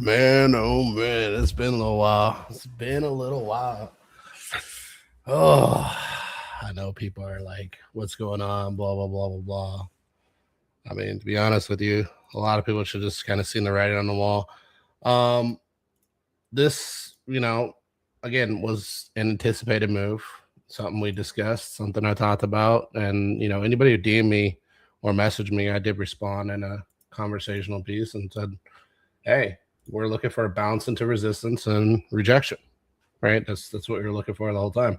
Man, oh man, it's been a little while. It's been a little while. Oh, I know people are like, what's going on? Blah, blah, blah, blah, blah. I mean, to be honest with you, a lot of people should just kind of seen the writing on the wall. Um, this, again, was an anticipated move, something we discussed, something I talked about. And, anybody who DM me or messaged me, I did respond in a conversational piece and said, hey, we're looking for a bounce into resistance and rejection, right? That's what we were looking for the whole time.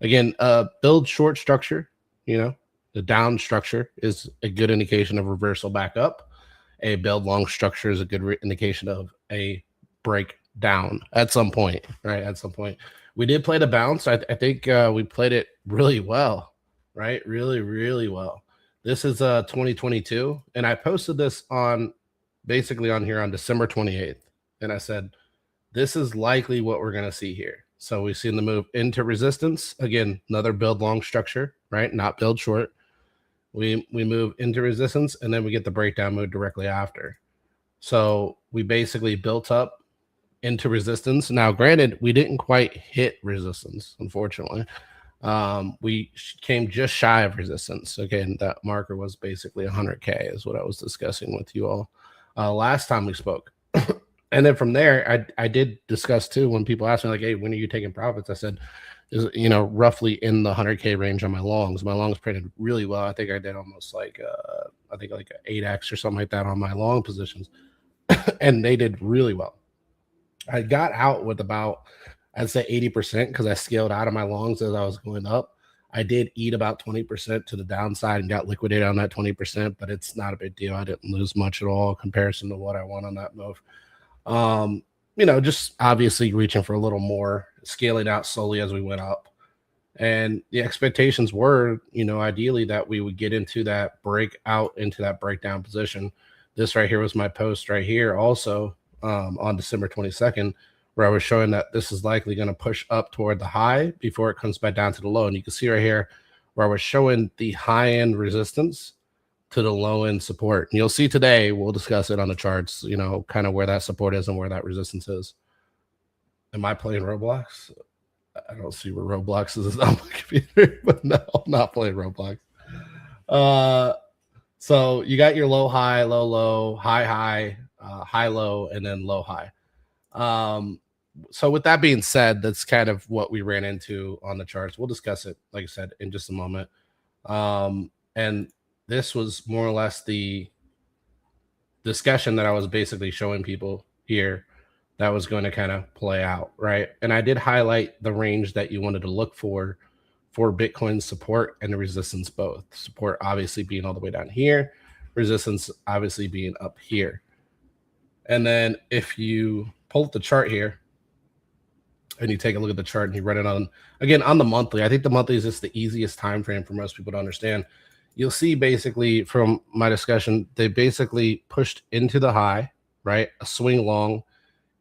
Again, build short structure, the down structure is a good indication of reversal back up. A build long structure is a good indication of a break down at some point, right? At some point. We did play the bounce. I think we played it really well, right? Really, really well. This is 2022, and I posted this on basically on here on December 28th. And I said, this is likely what we're going to see here. So we've seen the move into resistance. Again, another build long structure, right? Not build short. We move into resistance, and then we get the breakdown move directly after. So we basically built up into resistance. Now, granted, we didn't quite hit resistance, unfortunately. We came just shy of resistance. Again, that marker was basically 100K is what I was discussing with you all last time we spoke. And then from there, I did discuss too, when people ask me like, hey, when are you taking profits? I said, roughly in the 100K range on my longs. My longs printed really well. I think I did almost like, I think like an 8X or something like that on my long positions. And they did really well. I got out with about, I'd say 80% because I scaled out of my longs as I was going up. I did eat about 20% to the downside and got liquidated on that 20%, but it's not a big deal. I didn't lose much at all in comparison to what I won on that move. Just obviously reaching for a little more, scaling out slowly as we went up. And the expectations were, ideally that we would get into that breakout, into that breakdown position. This right here was my post right here also on December 22nd, where I was showing that this is likely going to push up toward the high before it comes back down to the low. And you can see right here where I was showing the high end resistance to the low end support. And you'll see today, we'll discuss it on the charts, kind of where that support is and where that resistance is. Am I playing Roblox? I don't see where Roblox is on my computer, but no, I'm not playing Roblox. So you got your low, high, low, low, high, high, high, low, and then low, high. So with that being said, that's kind of what we ran into on the charts. We'll discuss it, like I said, in just a moment. And this was more or less the discussion that I was basically showing people here that was going to kind of play out, right? And I did highlight the range that you wanted to look for Bitcoin support and the resistance both. Support obviously being all the way down here, resistance obviously being up here. And then if you pull up the chart here and you take a look at the chart and you run it on, again, on the monthly, I think the monthly is just the easiest time frame for most people to understand. You'll see basically from my discussion, they basically pushed into the high, right? A swing long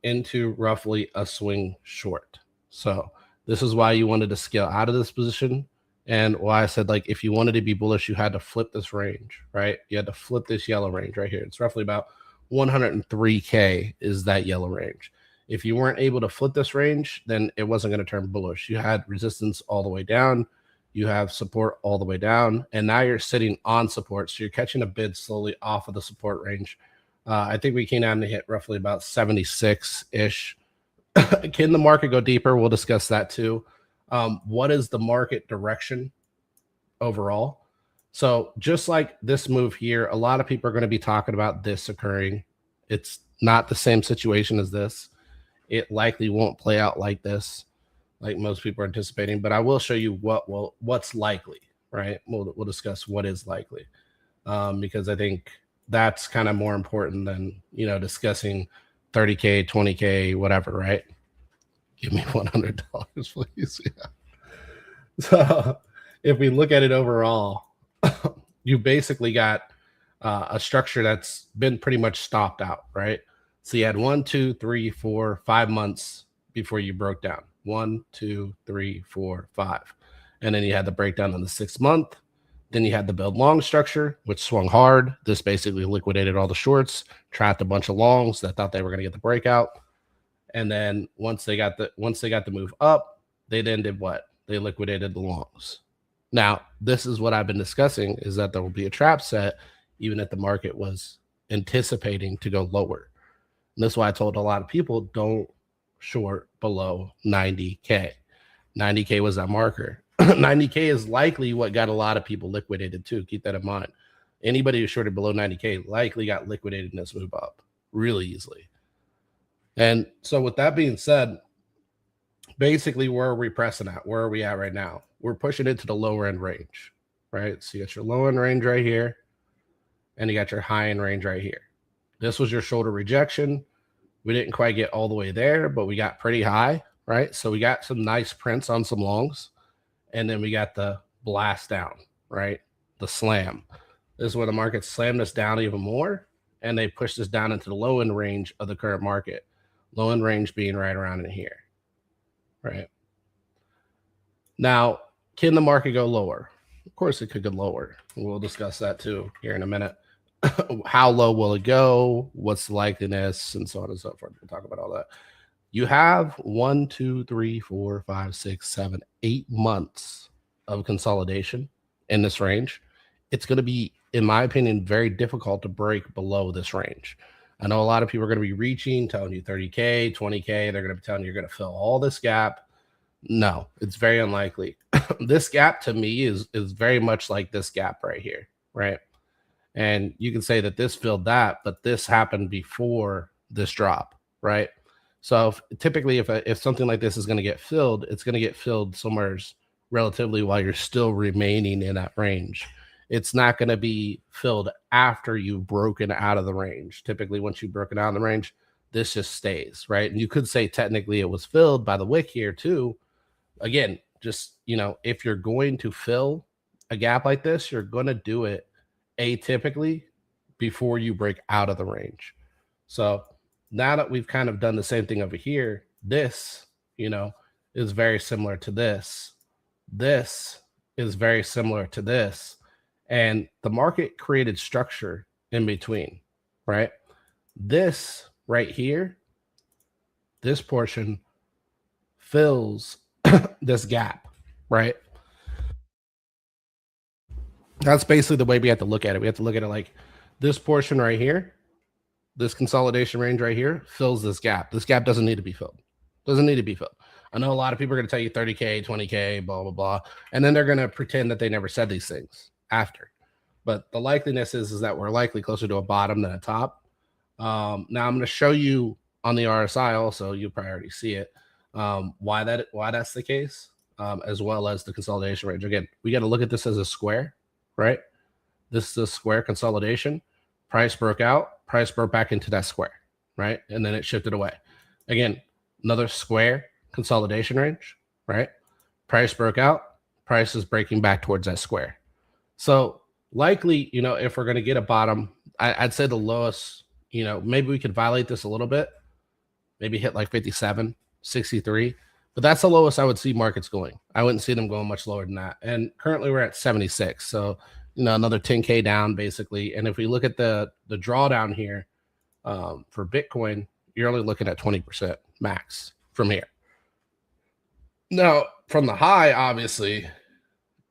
into roughly a swing short. So this is why you wanted to scale out of this position, and why I said, like, if you wanted to be bullish, you had to flip this range, right? You had to flip this yellow range right here. It's roughly about 103K is that yellow range. If you weren't able to flip this range, then it wasn't going to turn bullish. You had resistance all the way down. You have support all the way down, and now you're sitting on support. So you're catching a bid slowly off of the support range. I think we came down to hit roughly about 76-ish. Can the market go deeper? We'll discuss that too. What is the market direction overall? So just like this move here, a lot of people are going to be talking about this occurring. It's not the same situation as this. It likely won't play out like this, like most people are anticipating, but I will show you what's likely, right? We'll discuss what is likely, because I think that's kind of more important than, discussing 30K, 20K, whatever, right? Give me $100, please. Yeah. So if we look at it overall, you basically got a structure that's been pretty much stopped out, right? So you had 1, 2, 3, 4, 5 months before you broke down. 1, 2, 3, 4, 5. And then you had the breakdown on the 6th month. Then you had the build long structure, which swung hard. This basically liquidated all the shorts, trapped a bunch of longs that thought they were going to get the breakout. And then once they got the move up, they then did what? They liquidated the longs. Now, this is what I've been discussing, is that there will be a trap set even if the market was anticipating to go lower. And that's why I told a lot of people, don't short below 90K. 90K was that marker. 90K is likely what got a lot of people liquidated too. Keep that in mind. Anybody who shorted below 90K likely got liquidated in this move up really easily. And so with that being said, basically, where are we pressing at? Where are we at right now? We're pushing into the lower end range, right? So you got your low end range right here, and you got your high end range right here. This was your shoulder rejection. We didn't quite get all the way there, but we got pretty high, right? So we got some nice prints on some longs, and then we got the blast down, right? The slam. This is where the market slammed us down even more, and they pushed us down into the low end range of the current market. Low end range being right around in here. Right. Now, can the market go lower? Of course, it could go lower. We'll discuss that too here in a minute. How low will it go? What's the likeliness? And so on and so forth. We'll talk about all that. You have 1, 2, 3, 4, 5, 6, 7, 8 months of consolidation in this range. It's going to be, in my opinion, very difficult to break below this range. I know a lot of people are going to be reaching, telling you 30K, 20K. They're going to be telling you you're going to fill all this gap. No, it's very unlikely. This gap to me is very much like this gap right here, right? And you can say that this filled that, but this happened before this drop, right? So typically, if something like this is going to get filled, it's going to get filled somewhere relatively while you're still remaining in that range. It's not going to be filled after you've broken out of the range. Typically, once you've broken out of the range, this just stays, right? And you could say technically it was filled by the wick here too. Again, just, if you're going to fill a gap like this, you're going to do it atypically before you break out of the range. So now that we've kind of done the same thing over here, this, is very similar to this. This is very similar to this. And the market created structure in between, right? This right here, this portion fills this gap, right? That's basically the way we have to look at it. We have to look at it like this portion right here, this consolidation range right here fills this gap. This gap doesn't need to be filled. Doesn't need to be filled. I know a lot of people are going to tell you 30K, 20K, blah, blah, blah. And then they're going to pretend that they never said these things after. But the likeliness is that we're likely closer to a bottom than a top. Now I'm going to show you on the RSI also, you'll probably already see it, why that's the case, as well as the consolidation range. Again, we got to look at this as a square, right? This is a square consolidation. Price broke out, price broke back into that square, right? And then it shifted away. Again, another square consolidation range, right? Price broke out, price is breaking back towards that square. So likely, if we're going to get a bottom, I'd say the lowest, maybe we could violate this a little bit, maybe hit like 57, 63, but that's the lowest I would see markets going. I wouldn't see them going much lower than that. And currently we're at 76. So, another 10K down basically. And if we look at the drawdown here for Bitcoin, you're only looking at 20% max from here. Now, from the high, obviously,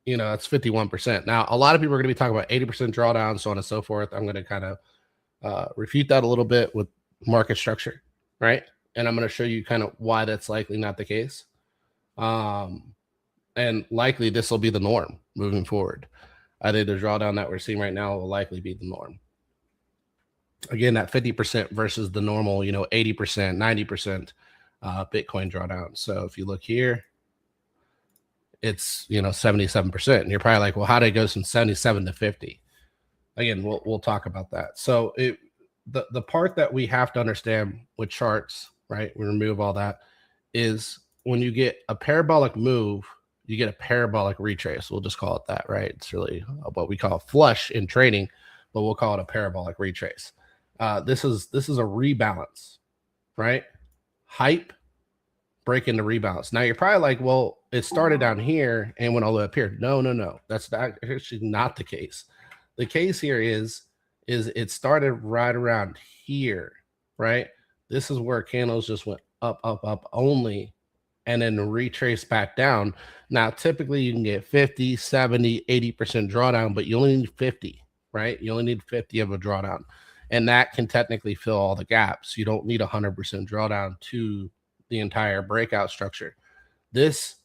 it's 51%. Now, a lot of people are going to be talking about 80% drawdown, so on and so forth. I'm going to kind of refute that a little bit with market structure, right? And I'm going to show you kind of why that's likely not the case. And likely this will be the norm moving forward. I think the drawdown that we're seeing right now will likely be the norm. Again, that 50% versus the normal, 80%, 90% Bitcoin drawdown. So if you look here, it's 77%, and you're probably like, well, how did it go from 77 to 50? Again, we'll talk about that. So the part that we have to understand with charts, right? We remove all that, is when you get a parabolic move, you get a parabolic retrace. We'll just call it that, right? It's really what we call flush in trading, but we'll call it a parabolic retrace. This is a rebalance, right? Hype break into rebalance. Now you're probably like, well, it started down here and went all the way up here. No. That's actually not the case. The case here is it started right around here, right? This is where candles just went up only, and then retrace back down. Now, typically you can get 50, 70, 80% drawdown, but you only need 50, right? You only need 50 of a drawdown. And that can technically fill all the gaps. You don't need 100% drawdown to the entire breakout structure. This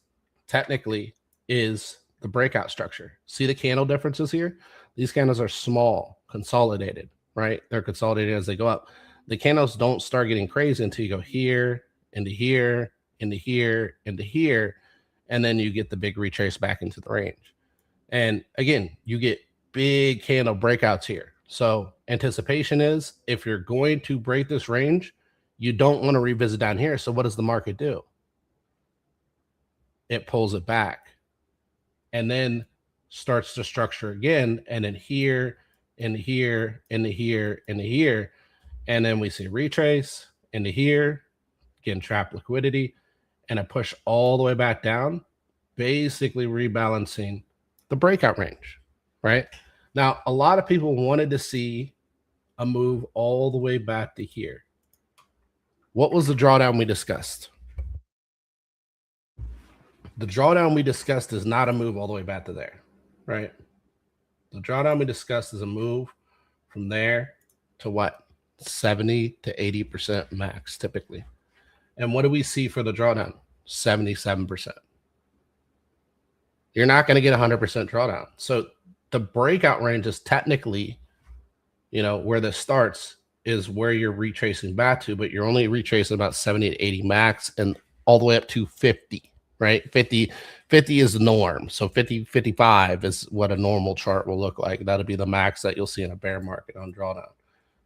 technically is the breakout structure. See the candle differences here? These candles are small, consolidated, right? They're consolidated as they go up. The candles don't start getting crazy until you go here, into here, into here, into here, and then you get the big retrace back into the range. And again, you get big candle breakouts here. So anticipation is if you're going to break this range, you don't want to revisit down here. So what does the market do? It pulls it back and then starts to structure again, and then here, and here, and here, and here, and then we see retrace into here, again, trap liquidity, and a push all the way back down, basically rebalancing the breakout range, right? Now, a lot of people wanted to see a move all the way back to here. What was the drawdown we discussed? The drawdown we discussed is not a move all the way back to there, right? The drawdown we discussed is a move from there to what? 70 to 80% max typically. And what do we see for the drawdown? 77%. You're not going to get 100% drawdown. So the breakout range is technically, where this starts is where you're retracing back to, but you're only retracing about 70 to 80 max and all the way up to 50. Right? 50 is the norm. So 50, 55 is what a normal chart will look like. That'll be the max that you'll see in a bear market on drawdown.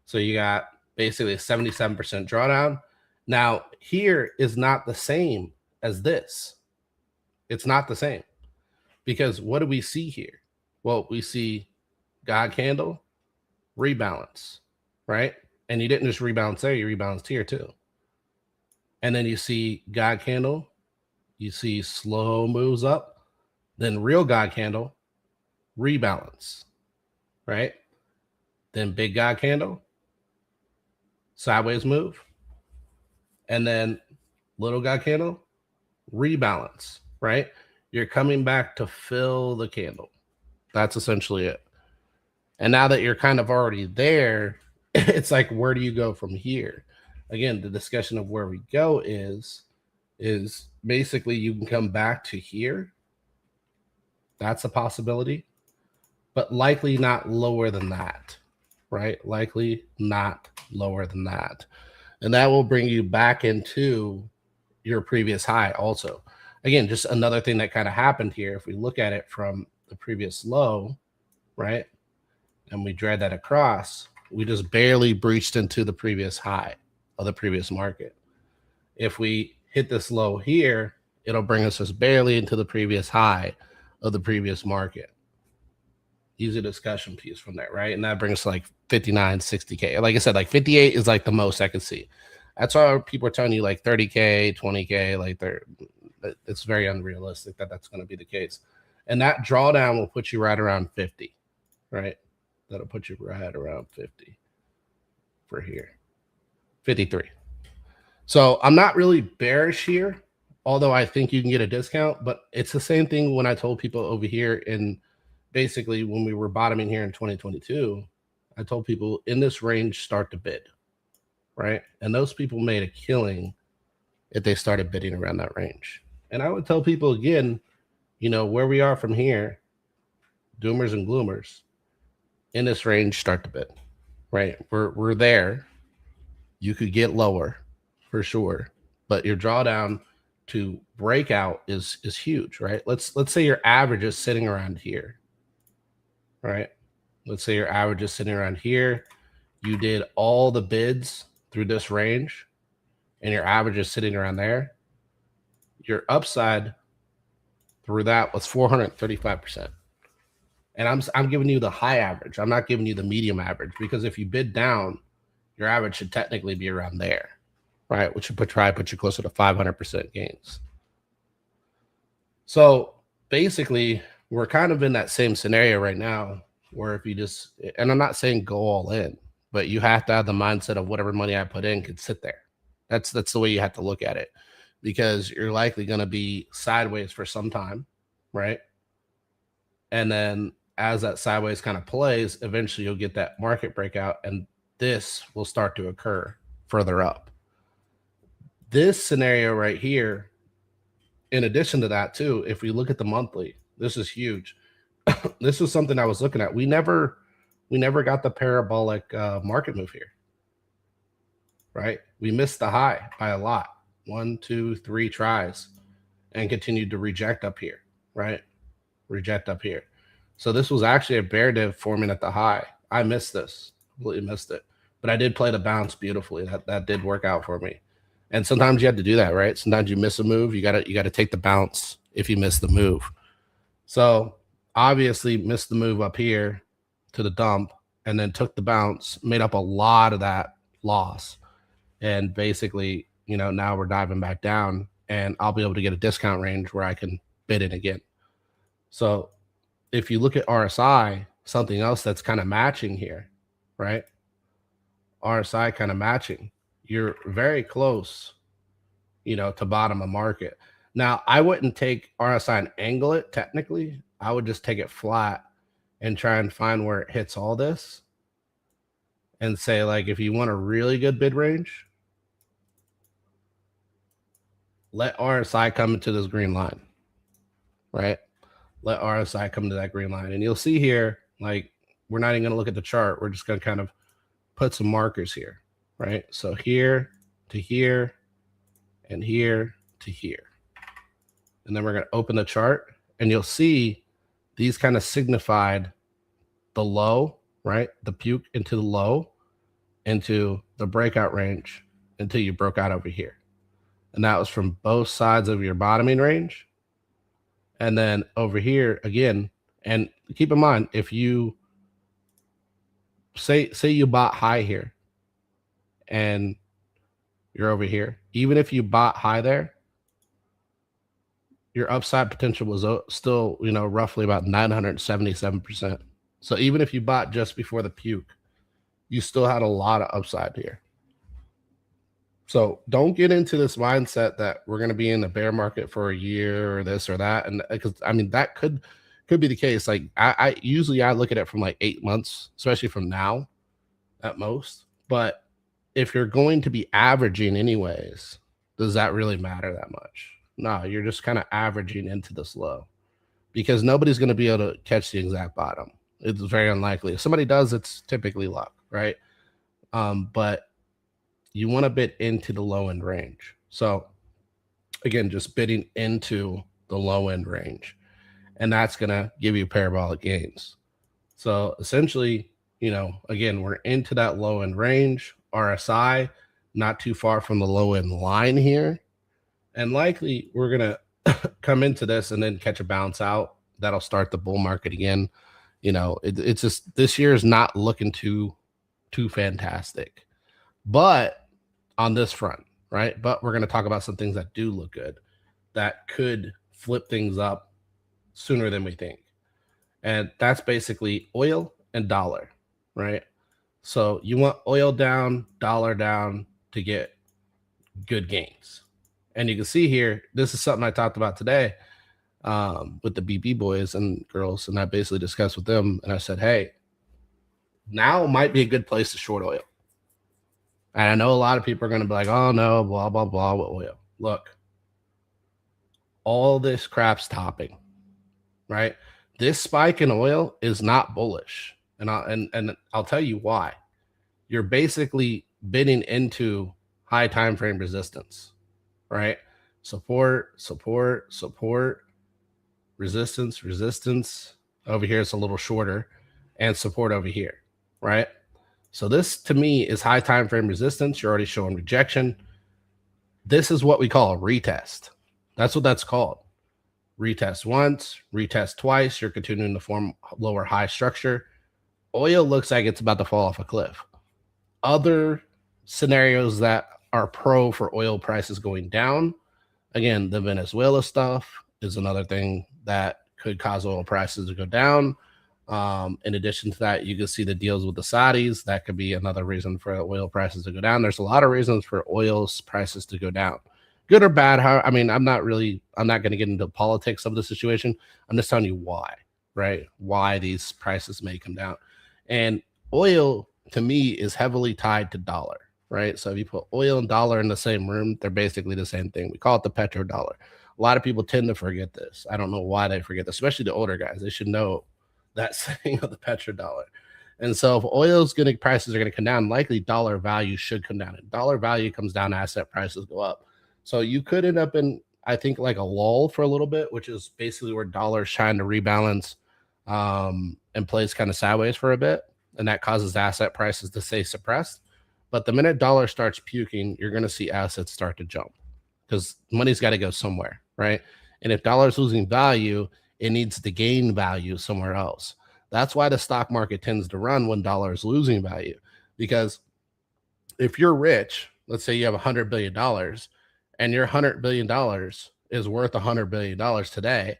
So you got basically a 77% drawdown. Now, here is not the same as this. It's not the same. Because what do we see here? Well, we see God candle, rebalance, right? And you didn't just rebalance there, you rebalanced here too. And then you see God candle, you see slow moves up, then real God candle, rebalance, right? Then big God candle, sideways move, and then little God candle, rebalance, right? You're coming back to fill the candle. That's essentially it. And now that you're kind of already there, it's like, where do you go from here? Again, the discussion of where we go is basically you can come back to here. That's a possibility, but likely not lower than that, right? Likely not lower than that. And that will bring you back into your previous high also. Again, just another thing that kind of happened here. If we look at it from the previous low, right? And we drag that across, we just barely breached into the previous high of the previous market. If we hit this low here, it'll bring us just barely into the previous high of the previous market. Use a discussion piece from there, right? And that brings us like 59, 60K. Like I said, like 58 is like the most I can see. That's why people are telling you like 30K, 20K, like it's very unrealistic that that's going to be the case. And that drawdown will put you right around 50, right? That'll put you right around 50 for here, 53. So I'm not really bearish here, although I think you can get a discount, but it's the same thing when I told people over here in basically when we were bottoming here in 2022, I told people in this range, start to bid, right? And those people made a killing if they started bidding around that range. And I would tell people again, where we are from here, doomers and gloomers, in this range, start to bid, right? We're there. You could get lower for sure, but your drawdown to breakout is huge, right? Let's say your average is sitting around here, right? Let's say your average is sitting around here. You did all the bids through this range, and your average is sitting around there. Your upside through that was 435%. And I'm giving you the high average. I'm not giving you the medium average, because if you bid down, your average should technically be around there, right? Which would try to put you closer to 500% gains. So basically, we're kind of in that same scenario right now where if you just, and I'm not saying go all in, but you have to have the mindset of whatever money I put in could sit there. That's the way you have to look at it, because you're likely going to be sideways for some time, right? And then as that sideways kind of plays, eventually you'll get that market breakout, and this will start to occur further up. This scenario right here, in addition to that, too, if we look at the monthly, this is huge. This is something I was looking at. We never got the parabolic market move here, right? We missed the high by a lot, 1, 2, 3 tries, and continued to reject up here, right? Reject up here. So this was actually a bear div forming at the high. I missed this, completely missed it, but I did play the bounce beautifully. That did work out for me. And sometimes you have to do that, right? Sometimes you miss a move. You gotta take the bounce if you miss the move. So obviously missed the move up here to the dump, and then took the bounce, made up a lot of that loss. And basically, now we're diving back down, and I'll be able to get a discount range where I can bid in again. So if you look at RSI, something else that's kind of matching here, right? RSI kind of matching. You're very close, to bottom of market. Now, I wouldn't take RSI and angle it technically. I would just take it flat and try and find where it hits all this and say, like, if you want a really good bid range, let RSI come into this green line, right? Let RSI come to that green line. And you'll see here, like, we're not even going to look at the chart. We're just going to kind of put some markers here, right? So here to here and here to here. And then we're going to open the chart, and you'll see these kind of signified the low, right? The puke into the low, into the breakout range until you broke out over here. And that was from both sides of your bottoming range. And then over here again, and keep in mind, if you say you bought high here and you're over here, even if you bought high there, your upside potential was still, roughly about 977%. So even if you bought just before the puke, you still had a lot of upside here. So don't get into this mindset that we're going to be in the bear market for a year or this or that. And because that could be the case. Like I usually look at it from like 8 months, especially from now at most. But if you're going to be averaging anyways, does that really matter that much? No, you're just kind of averaging into this low, because nobody's going to be able to catch the exact bottom. It's very unlikely. If somebody does, it's typically luck, right? But you want to bid into the low end range. So again, just bidding into the low end range, and that's going to give you parabolic gains. So essentially, again, we're into that low end range. RSI, not too far from the low end line here. And likely we're going to come into this and then catch a bounce out. That'll start the bull market again. It's just, this year is not looking too fantastic. But on this front, right? But we're going to talk about some things that do look good, that could flip things up sooner than we think. And that's basically oil and dollar, right? So you want oil down, dollar down to get good gains. And you can see here, this is something I talked about today with the BB boys and girls. And I basically discussed with them, and I said, hey, now might be a good place to short oil. And I know a lot of people are going to be like, oh no, blah, blah, blah with oil. Look, all this crap's topping, right? This spike in oil is not bullish. And I'll tell you why. You're basically bidding into high time frame resistance, right? Support, support, support, resistance, resistance. Over here, it's a little shorter, and support over here, right? So this, to me, is high time frame resistance. You're already showing rejection. This is what we call a retest. That's what that's called. Retest once, retest twice. You're continuing to form lower high structure. Oil looks like it's about to fall off a cliff. Other scenarios that are pro for oil prices going down, again, the Venezuela stuff is another thing that could cause oil prices to go down. In addition to that, you can see the deals with the Saudis. That could be another reason for oil prices to go down. There's a lot of reasons for oil prices to go down, good or bad. I mean, I'm not going to get into politics of the situation. I'm just telling you why, right? Why these prices may come down. And oil to me is heavily tied to dollar, right? So if you put oil and dollar in the same room, they're basically the same thing. We call it the petrodollar. A lot of people tend to forget this. I don't know why they forget this, especially the older guys. They should know that saying of the petrodollar. And so if prices are going to come down, likely dollar value should come down. If dollar value comes down, asset prices go up. So you could end up in, I think, like a lull for a little bit, which is basically where dollar's trying to rebalance and plays kind of sideways for a bit. And that causes asset prices to stay suppressed. But the minute dollar starts puking, you're going to see assets start to jump because money's got to go somewhere, right? And if dollar's losing value, it needs to gain value somewhere else. That's why the stock market tends to run when dollar is losing value. Because if you're rich, let's say you have $100 billion and your $100 billion is worth $100 billion today,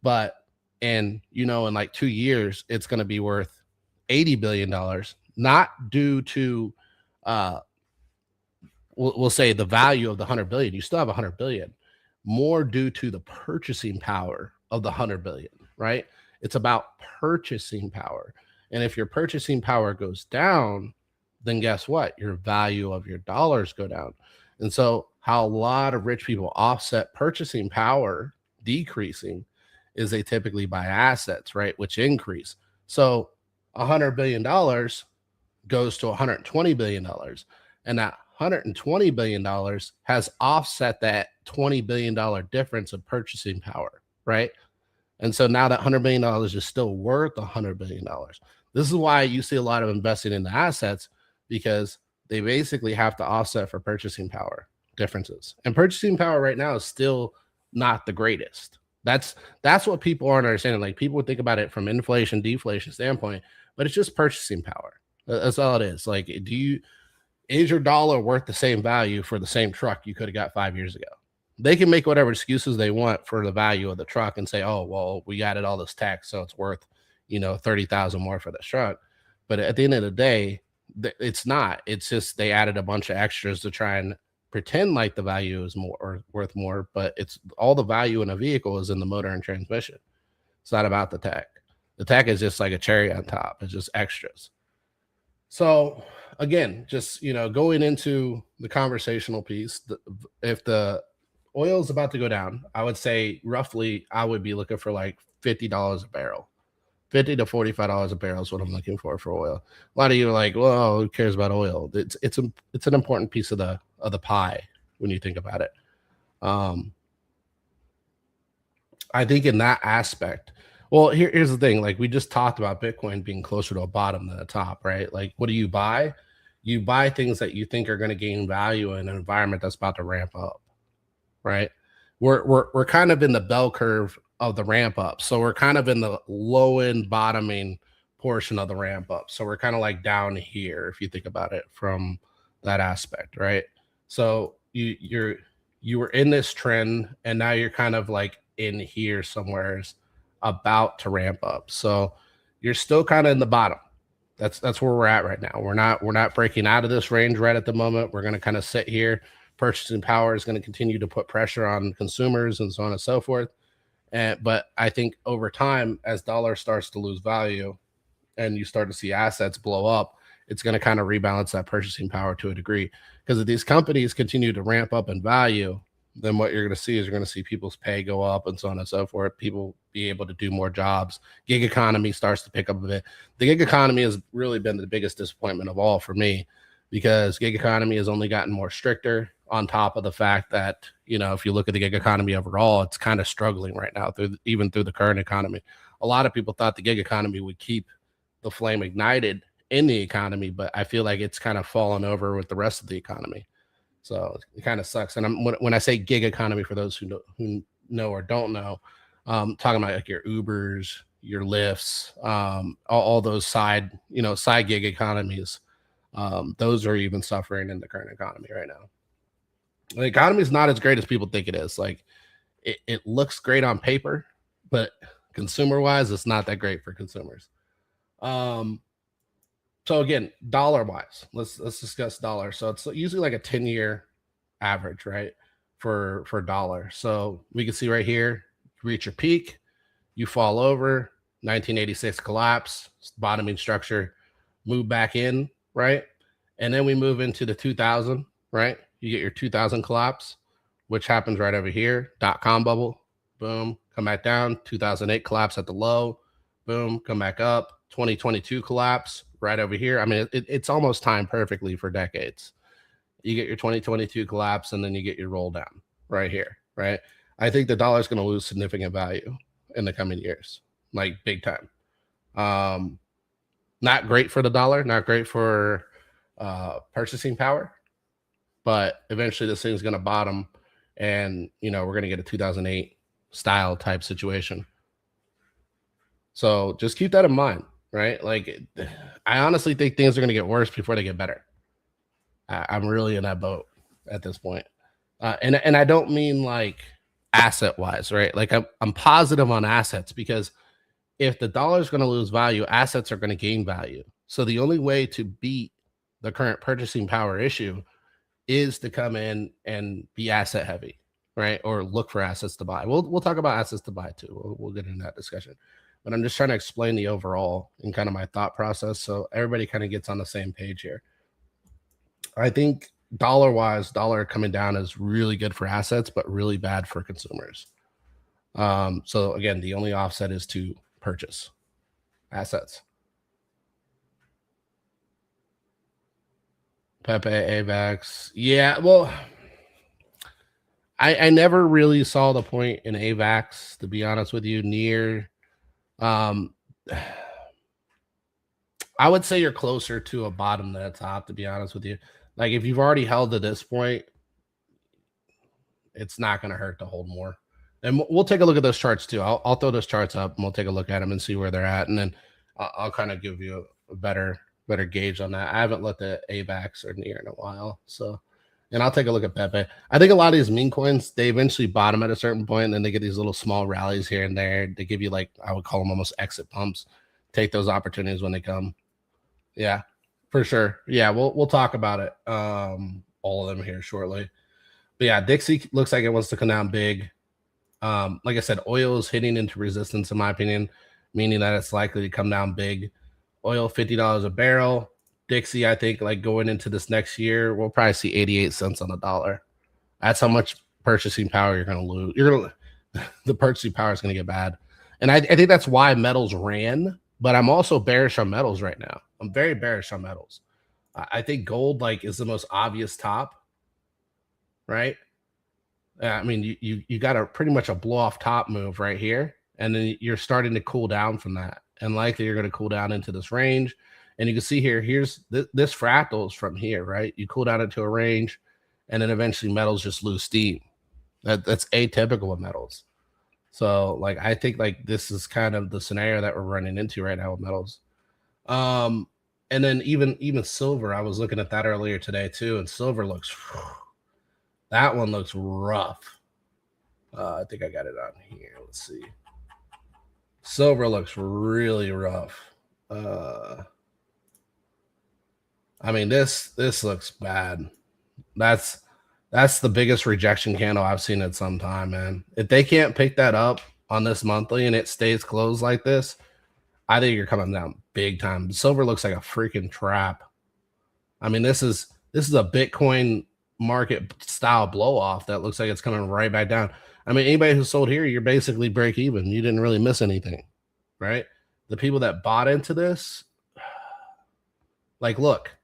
but in like 2 years, it's going to be worth $80 billion, not due to, we'll say the value of the 100 billion. You still have 100 billion, more due to the purchasing power of the 100 billion, right? It's about purchasing power. And if your purchasing power goes down, then guess what? Your value of your dollars go down. And so how a lot of rich people offset purchasing power decreasing is they typically buy assets, right? Which increase. So $100 billion goes to $120 billion. And that $120 billion has offset that $20 billion difference of purchasing power, right? And so now that $100 billion is still worth $100 billion. This is why you see a lot of investing in the assets, because they basically have to offset for purchasing power differences. And purchasing power right now is still not the greatest. That's what people aren't understanding. Like, people would think about it from inflation, deflation standpoint, but it's just purchasing power. That's all it is. Like, is your dollar worth the same value for the same truck you could have got 5 years ago? They can make whatever excuses they want for the value of the truck and say, oh, well, we added all this tax, so it's worth, $30,000 more for this truck. But at the end of the day, it's not. It's just they added a bunch of extras to try and pretend like the value is more or worth more, but it's all the value in a vehicle is in the motor and transmission. It's not about the tech. The tech is just like a cherry on top. It's just extras. So again, just going into the conversational piece, if the oil is about to go down, I would say roughly I would be looking for like $50 a barrel. $50 to $45 a barrel is what I'm looking for oil. A lot of you are like, well, who cares about oil? It's an important piece of the pie when you think about it. I think in that aspect, well, here's the thing. Like, we just talked about Bitcoin being closer to a bottom than a top, right? Like, what do you buy? You buy things that you think are going to gain value in an environment that's about to ramp up, right? We're kind of in the bell curve of the ramp up. So we're kind of in the low end bottoming portion of the ramp up. So we're kind of like down here, if you think about it from that aspect, right? So you were in this trend, and now you're kind of like in here somewhere, about to ramp up. So you're still kind of in the bottom. That's where we're at right now. We're not breaking out of this range right at the moment. We're going to kind of sit here. Purchasing power is going to continue to put pressure on consumers and so on and so forth. But I think over time, as dollar starts to lose value and you start to see assets blow up, it's going to kind of rebalance that purchasing power to a degree. Because if these companies continue to ramp up in value, then what you're going to see is you're going to see people's pay go up and so on and so forth. People be able to do more jobs. Gig economy starts to pick up a bit. The gig economy has really been the biggest disappointment of all for me, because gig economy has only gotten more stricter, on top of the fact that, if you look at the gig economy overall, it's kind of struggling right now even through the current economy. A lot of people thought the gig economy would keep the flame ignited in the economy, but I feel like it's kind of fallen over with the rest of the economy. So it kind of sucks. And when I say gig economy, for those who know or don't know, talking about like your Ubers, your Lyfts, all those side gig economies. Those are even suffering in the current economy right now. The economy is not as great as people think it is. Like, it looks great on paper, but consumer wise, it's not that great for consumers. Um, so again, dollar wise, let's discuss dollar. So it's usually like a 10-year average, right? For dollar. So we can see right here, reach your peak, you fall over, 1986 collapse, bottoming structure, move back in, right? And then we move into the 2000, right? You get your 2000 collapse, which happens right over here, .com bubble, boom, come back down, 2008 collapse at the low, boom, come back up, 2022 collapse right over here. I mean, it's almost timed perfectly for decades. You get your 2022 collapse, and then you get your roll down right here, right? I think the dollar is going to lose significant value in the coming years, like big time. Not great for the dollar, not great for purchasing power, but eventually this thing's going to bottom, and we're going to get a 2008 style type situation. So just keep that in mind, right? Like, I honestly think things are going to get worse before they get better. I'm really in that boat at this point. And I don't mean like asset wise, right? Like I'm positive on assets, because if the dollar is going to lose value, assets are going to gain value. So the only way to beat the current purchasing power issue is to come in and be asset heavy, right? Or look for assets to buy. We'll talk about assets to buy too. We'll get into that discussion. But I'm just trying to explain the overall and kind of my thought process, so everybody kind of gets on the same page here. I think dollar coming down is really good for assets, but really bad for consumers. So again, the only offset is to purchase assets. Pepe, AVAX. Yeah, well, I never really saw the point in AVAX, to be honest with you. Near, I would say you're closer to a bottom than a top, to be honest with you. Like, if you've already held to this point, it's not going to hurt to hold more. And we'll take a look at those charts too. I'll throw those charts up and we'll take a look at them and see where they're at. And then I'll kind of give you a better gauge on that. I haven't looked at AVAX or NEAR in a while. So, and I'll take a look at Pepe. I think a lot of these meme coins, they eventually bottom at a certain point, and then they get these little small rallies here and there. They give you, like, I would call them almost exit pumps. Take those opportunities when they come. Yeah, for sure. Yeah, we'll talk about it. All of them here shortly. But yeah, Dixie looks like it wants to come down big. Like I said, oil is hitting into resistance, in my opinion, meaning that it's likely to come down big. Oil, $50 a barrel. Dixie, I think, like, going into this next year, we'll probably see 88 cents on the dollar. That's how much purchasing power you're going to lose. The purchasing power is going to get bad. And I think that's why metals ran, but I'm also bearish on metals right now. I'm very bearish on metals. I think gold, like, is the most obvious top, right? I mean, you got a pretty much a blow off top move right here, and then you're starting to cool down from that, and likely you're going to cool down into this range. And you can see here, here's this fractals from here, right? You cool down into a range, and then eventually metals just lose steam. That's atypical of metals. So, like, I think, like, this is kind of the scenario that we're running into right now with metals. And then even silver, I was looking at that earlier today too, and silver looks, that one looks rough. I think I got it on here. Let's see. Silver looks really rough. I mean, this looks bad. That's the biggest rejection candle I've seen in some time, man. If they can't pick that up on this monthly and it stays closed like this, I think you're coming down big time. Silver looks like a freaking trap. I mean, this is a Bitcoin market style blow off that looks like it's coming right back down. I mean, anybody who sold here, you're basically break even. You didn't really miss anything, right? The people that bought into this, like, look,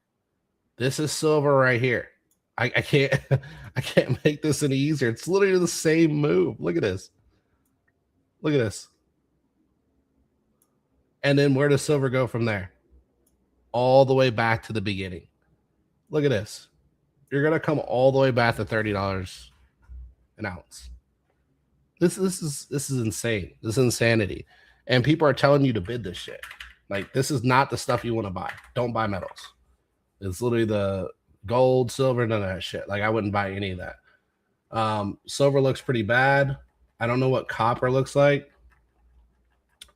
this is silver right here. I can't I can't make this any easier. It's literally the same move. Look at this. Look at this. And then where does silver go from there? All the way back to the beginning. Look at this. You're going to come all the way back to $30 an ounce. This is insane. This is insanity. And people are telling you to bid this shit. Like, this is not the stuff you want to buy. Don't buy metals. It's literally the gold, silver, none of that shit. Like, I wouldn't buy any of that. Silver looks pretty bad. I don't know what copper looks like.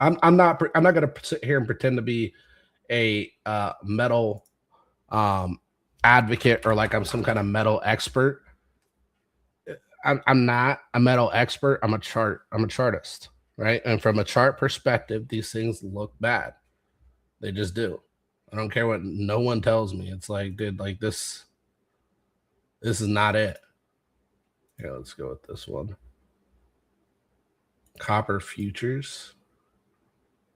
I'm not gonna sit here and pretend to be a metal advocate or like I'm some kind of metal expert. I'm not a metal expert. I'm a chartist, right? And from a chart perspective, these things look bad. They just do. I don't care what no one tells me. It's like, dude, like this is not it. Yeah, let's go with this one. Copper futures.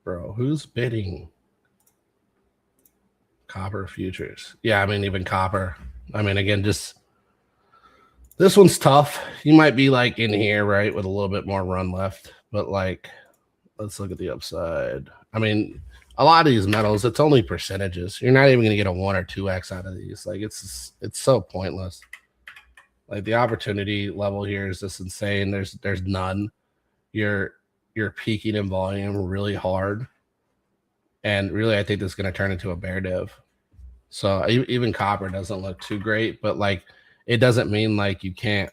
Bro, who's bidding copper futures? Yeah, I mean, even copper. I mean, again, just this one's tough. You might be like in here, right, with a little bit more run left, but like, let's look at the upside. I mean, a lot of these metals, it's only percentages. You're not even going to get a 1 or 2x out of these. Like, it's so pointless. Like, the opportunity level here is just insane. There's none. You're peaking in volume really hard, and really, I think this is going to turn into a bear div. So even copper doesn't look too great, but like, it doesn't mean like you can't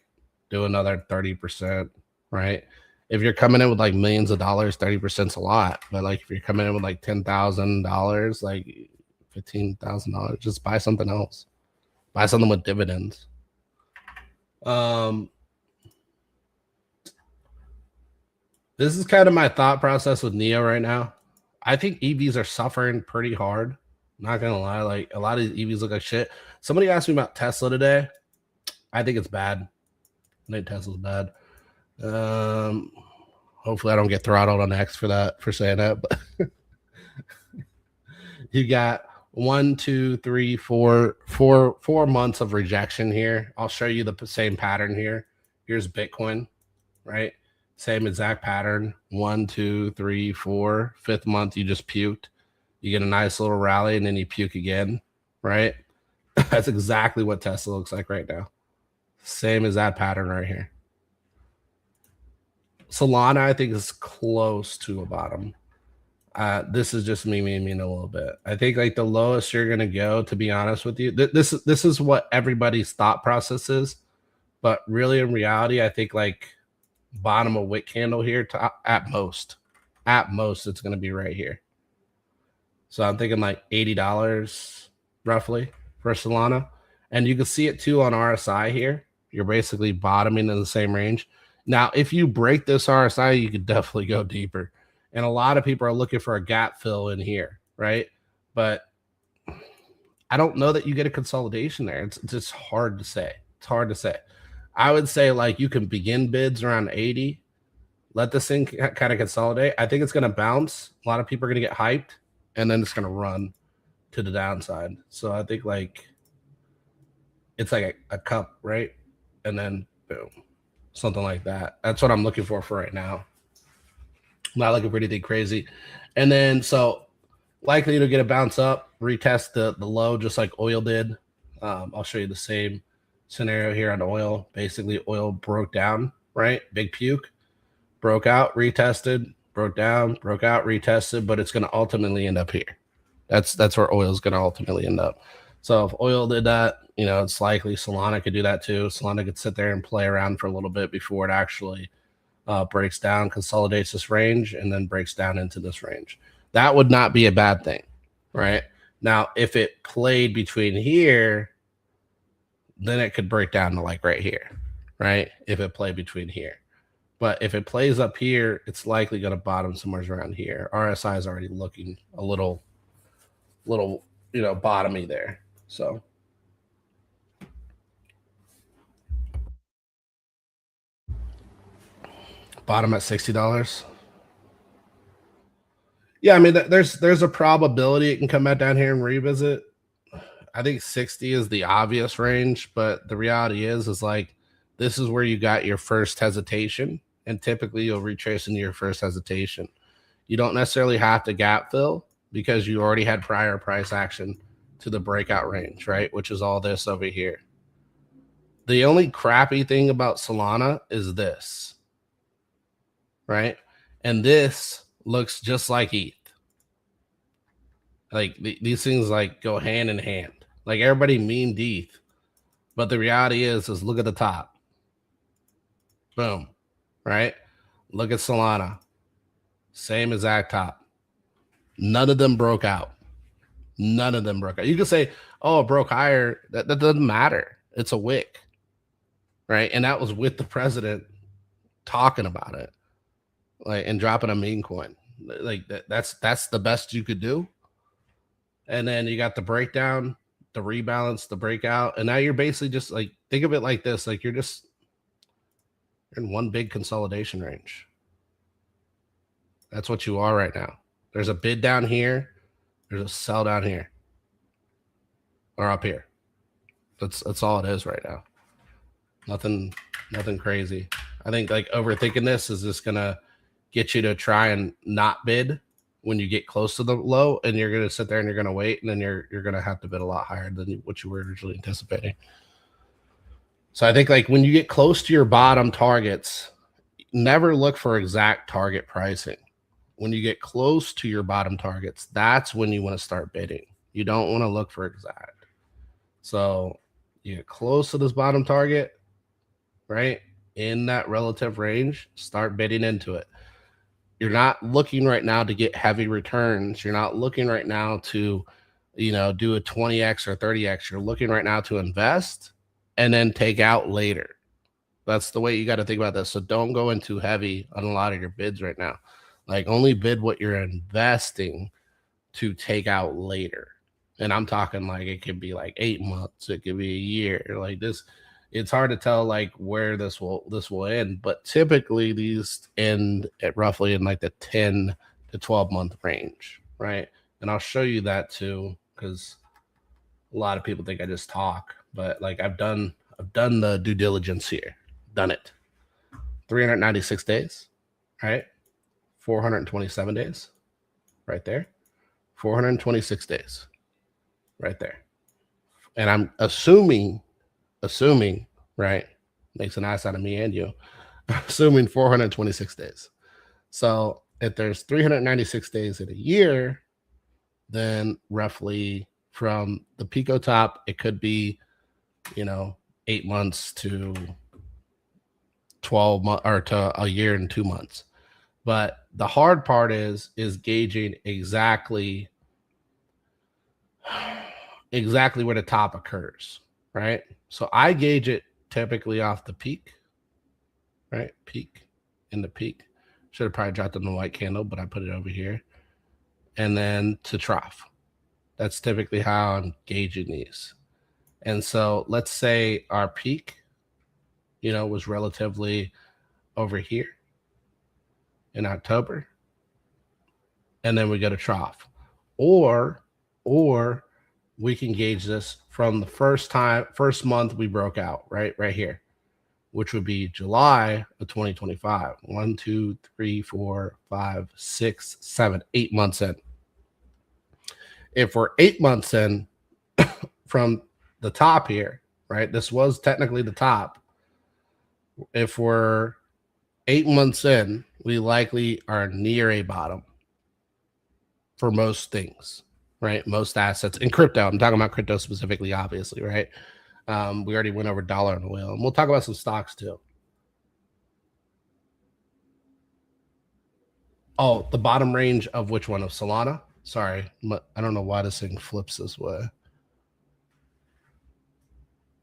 do another 30%, right? If you're coming in with like millions of dollars, 30% is a lot. But like if you're coming in with like $10,000, like $15,000, just buy something else. Buy something with dividends. This is kind of my thought process with NEO right now. I think EVs are suffering pretty hard. Not gonna lie, like a lot of these EVs look like shit. Somebody asked me about Tesla today. I think it's bad. I think Tesla's bad. Hopefully I don't get throttled on X for saying that. But you got 1, 2, 3, 4 months of rejection here. I'll show you the same pattern here. Here's Bitcoin, right? Same exact pattern. 1, 2, 3, 4. Fifth month, you just puked. You get a nice little rally and then you puke again, right? That's exactly what Tesla looks like right now. Same as that pattern right here. Solana, I think, is close to a bottom. This is just me a little bit. I think like the lowest you're gonna go, to be honest with you, this is what everybody's thought process is, but really in reality, I think like bottom of wick candle here to, at most it's gonna be right here. So I'm thinking like $80 roughly for Solana, and you can see it too on RSI here. You're basically bottoming in the same range. Now, if you break this RSI, you could definitely go deeper. And a lot of people are looking for a gap fill in here, right? But I don't know that you get a consolidation there. It's just hard to say. It's hard to say. I would say like you can begin bids around 80. Let this thing kind of consolidate. I think it's going to bounce. A lot of people are going to get hyped, and then it's going to run to the downside. So I think like it's like a cup, right? And then boom, something like that. That's what I'm looking for right now. I'm not looking for anything crazy. And then so likely to get a bounce up, retest the low just like oil did. I'll show you the same scenario here on oil. Basically, oil broke down, right? Big puke, broke out, retested, broke down, broke out, retested, but it's going to ultimately end up here. That's where oil is going to ultimately end up. So if oil did that, you know, it's likely Solana could do that too. Solana could sit there and play around for a little bit before it actually breaks down, consolidates this range, and then breaks down into this range. That would not be a bad thing, right? Now, if it played between here, then it could break down to like right here, right? If it played between here. But if it plays up here, it's likely going to bottom somewhere around here. RSI is already looking a little, you know, bottomy there. So bottom at $60. Yeah, I mean, there's a probability it can come back down here and revisit. I think 60 is the obvious range, but the reality is like this is where you got your first hesitation, and typically you'll retrace into your first hesitation. You don't necessarily have to gap fill because you already had prior price action to the breakout range, right? Which is all this over here. The only crappy thing about Solana is this, right? And this looks just like ETH. Like these things like go hand in hand. Like everybody memed ETH, but the reality is look at the top. Boom, right? Look at Solana. Same exact top. None of them broke out. None of them broke out. You could say, oh, it broke higher. That doesn't matter. It's a wick. Right. And that was with the president talking about it. Like, and dropping a meme coin. Like that's the best you could do. And then you got the breakdown, the rebalance, the breakout, and now you're basically just like, think of it like this, like you're in one big consolidation range. That's what you are right now. There's a bid down here, there's a sell down here, or up here. That's all it is right now. Nothing crazy. I think like overthinking this is just gonna get you to try and not bid when you get close to the low, and you're gonna sit there and you're gonna wait, and then you're gonna have to bid a lot higher than what you were originally anticipating. So I think like when you get close to your bottom targets, never look for exact target pricing. When you get close to your bottom targets, that's when you want to start bidding. You don't want to look for exact. So you get close to this bottom target, right? In that relative range, start bidding into it. You're not looking right now to get heavy returns. You're not looking right now to, do a 20x or 30x. You're looking right now to invest and then take out later. That's the way you got to think about this. So don't go in too heavy on a lot of your bids right now. Like, only bid what you're investing to take out later. And I'm talking like it could be like 8 months, it could be a year. Like this, it's hard to tell like where this will end, but typically these end at roughly in like the 10 to 12 month range, right? And I'll show you that too, because a lot of people think I just talk, but like I've done the due diligence here, done it. 396 days, right? 427 days, right there. 426 days, right there. And I'm assuming, right? Makes an ass out of me and you. Assuming 426 days. So if there's 396 days in a year, then roughly from the Pico top, it could be, 8 months to 12 months, or to a year and 2 months. But the hard part is gauging exactly where the top occurs, right? So I gauge it typically off the peak, right? Peak in the peak. Should have probably dropped in the white candle, but I put it over here. And then to trough. That's typically how I'm gauging these. And so let's say our peak, was relatively over here in October. And then we go to trough. Or we can gauge this from the first month we broke out, right here, which would be July of 2025. 1, 2, 3, 4, 5, 6, 7, 8 months in. If we're 8 months in from the top here, right? This was technically the top. If we're 8 months in, we likely are near a bottom for most things, right? Most assets in crypto. I'm talking about crypto specifically, obviously, right? We already went over dollar and oil, and we'll talk about some stocks too. Oh, the bottom range of which one? Of Solana? Sorry, I don't know why this thing flips this way.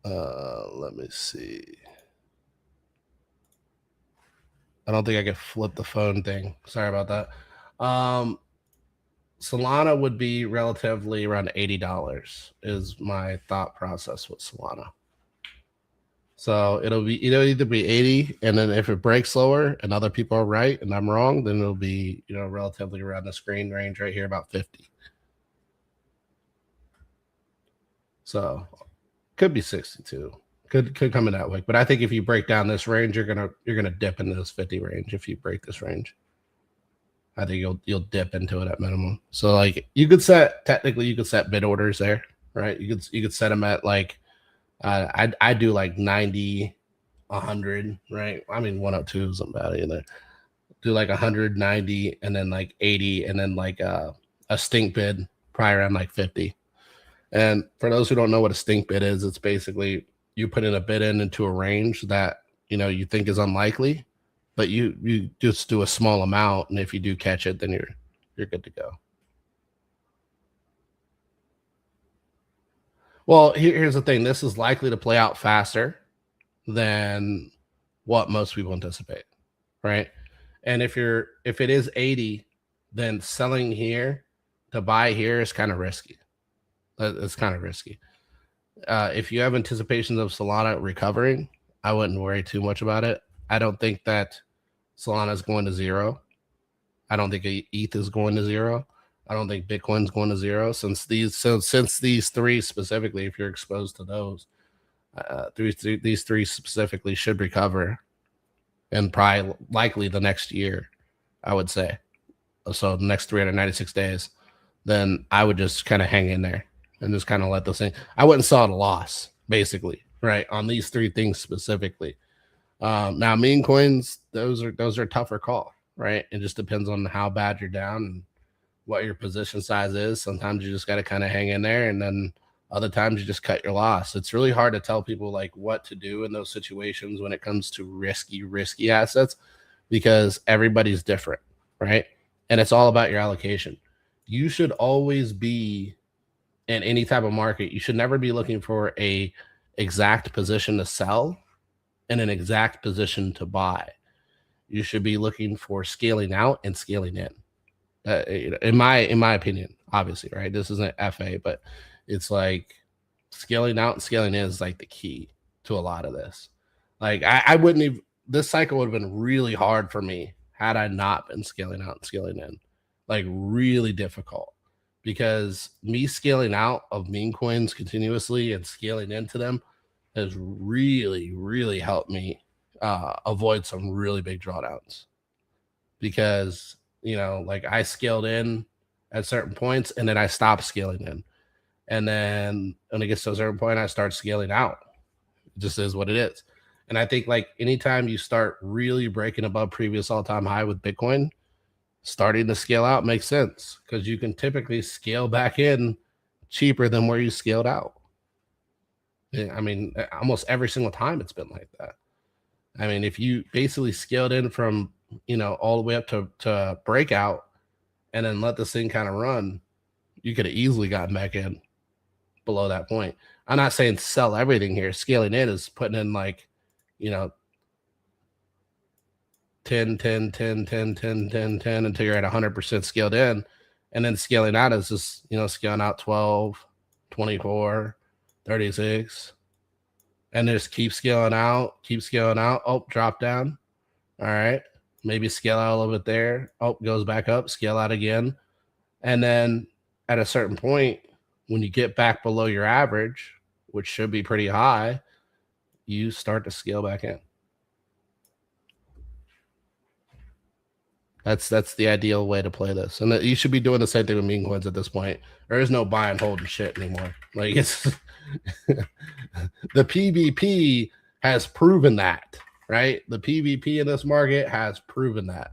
Let me see. I don't think I could flip the phone thing. Sorry about that. Solana would be relatively around $80 is my thought process with Solana. So it'll either be 80, and then if it breaks lower and other people are right and I'm wrong, then it'll be, relatively around the screen range right here, about 50. So could be 62. Could come in that way. But I think if you break down this range, you're gonna dip into this 50 range if you break this range. I think you'll dip into it at minimum. So like you could set bid orders there, right? You could set them at like I do like 90, 100, right? I mean 102 isn't bad either. Do like 190 and then like 80 and then like a stink bid probably around like 50. And for those who don't know what a stink bid is, it's basically you put in a bid into a range that you think is unlikely, but you just do a small amount, and if you do catch it, then you're good to go. Well, here's the thing. This is likely to play out faster than what most people anticipate, right? And if it is 80, then selling here to buy here is kind of risky. It's kind of risky. If you have anticipations of Solana recovering, I wouldn't worry too much about it. I don't think that Solana is going to zero. I don't think ETH is going to zero. I don't think Bitcoin's going to zero. Since these three specifically, if you're exposed to those, these three specifically should recover, and probably likely the next year, I would say. So the next 396 days, then I would just kind of hang in there and just kind of let this thing. I wouldn't sell at a loss, basically, right? On these three things specifically. Now meme coins, those are a tougher call, right? It just depends on how bad you're down and what your position size is. Sometimes you just got to kind of hang in there, and then other times you just cut your loss. It's really hard to tell people like what to do in those situations when it comes to risky assets, because everybody's different, right? And it's all about your allocation. You should always be in any type of market. You should never be looking for a exact position to sell and an exact position to buy. You should be looking for scaling out and scaling in. In my opinion, obviously, right? This isn't FA, but it's like scaling out and scaling in is like the key to a lot of this. Like I wouldn't even, this cycle would have been really hard for me had I not been scaling out and scaling in. Like really difficult, because me scaling out of meme coins continuously and scaling into them has really helped me avoid some really big drawdowns, because like I scaled in at certain points and then I stopped scaling in, and then when it gets to a certain point I start scaling out. It just is what it is. And I think like anytime you start really breaking above previous all-time high with Bitcoin, starting to scale out makes sense, because you can typically scale back in cheaper than where you scaled out. I mean, almost every single time it's been like that. I mean, if you basically scaled in from, all the way up to breakout and then let this thing kind of run, you could have easily gotten back in below that point. I'm not saying sell everything here. Scaling in is putting in like, 10, 10, 10, 10, 10, 10, 10 until you're at 100% scaled in. And then scaling out is just, scaling out 12, 24, 36. And just keep scaling out. Oh, drop down. All right. Maybe scale out a little bit there. Oh, goes back up, scale out again. And then at a certain point, when you get back below your average, which should be pretty high, you start to scale back in. That's the ideal way to play this. And you should be doing the same thing with meme coins at this point. There is no buy and hold and shit anymore. Like it's the PvP has proven that, right? The PvP in this market has proven that.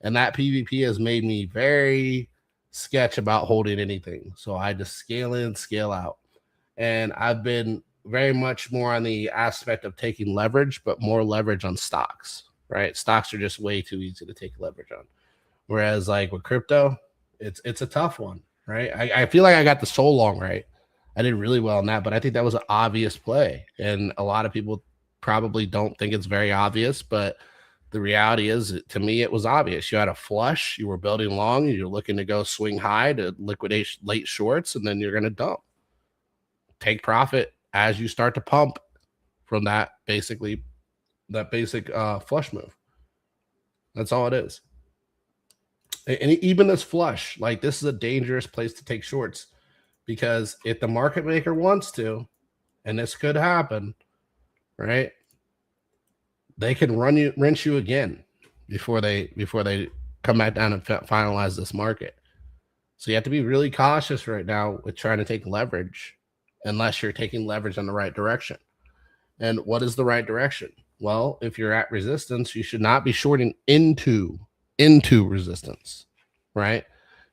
And that PvP has made me very sketch about holding anything. So I just scale in, scale out. And I've been very much more on the aspect of taking leverage, but more leverage on stocks, right? Stocks are just way too easy to take leverage on. Whereas like with crypto, it's a tough one, right? I feel like I got the soul long right. I did really well on that, but I think that was an obvious play. And a lot of people probably don't think it's very obvious, but the reality is, to me, it was obvious. You had a flush, you were building long, you're looking to go swing high to liquidate late shorts, and then you're going to dump. Take profit as you start to pump from that basic flush move. That's all it is. And even this flush, like this is a dangerous place to take shorts, because if the market maker wants to, and this could happen, right? They can rinse you again before they come back down and finalize this market. So you have to be really cautious right now with trying to take leverage, unless you're taking leverage in the right direction. And what is the right direction? Well, if you're at resistance, you should not be shorting into resistance, right?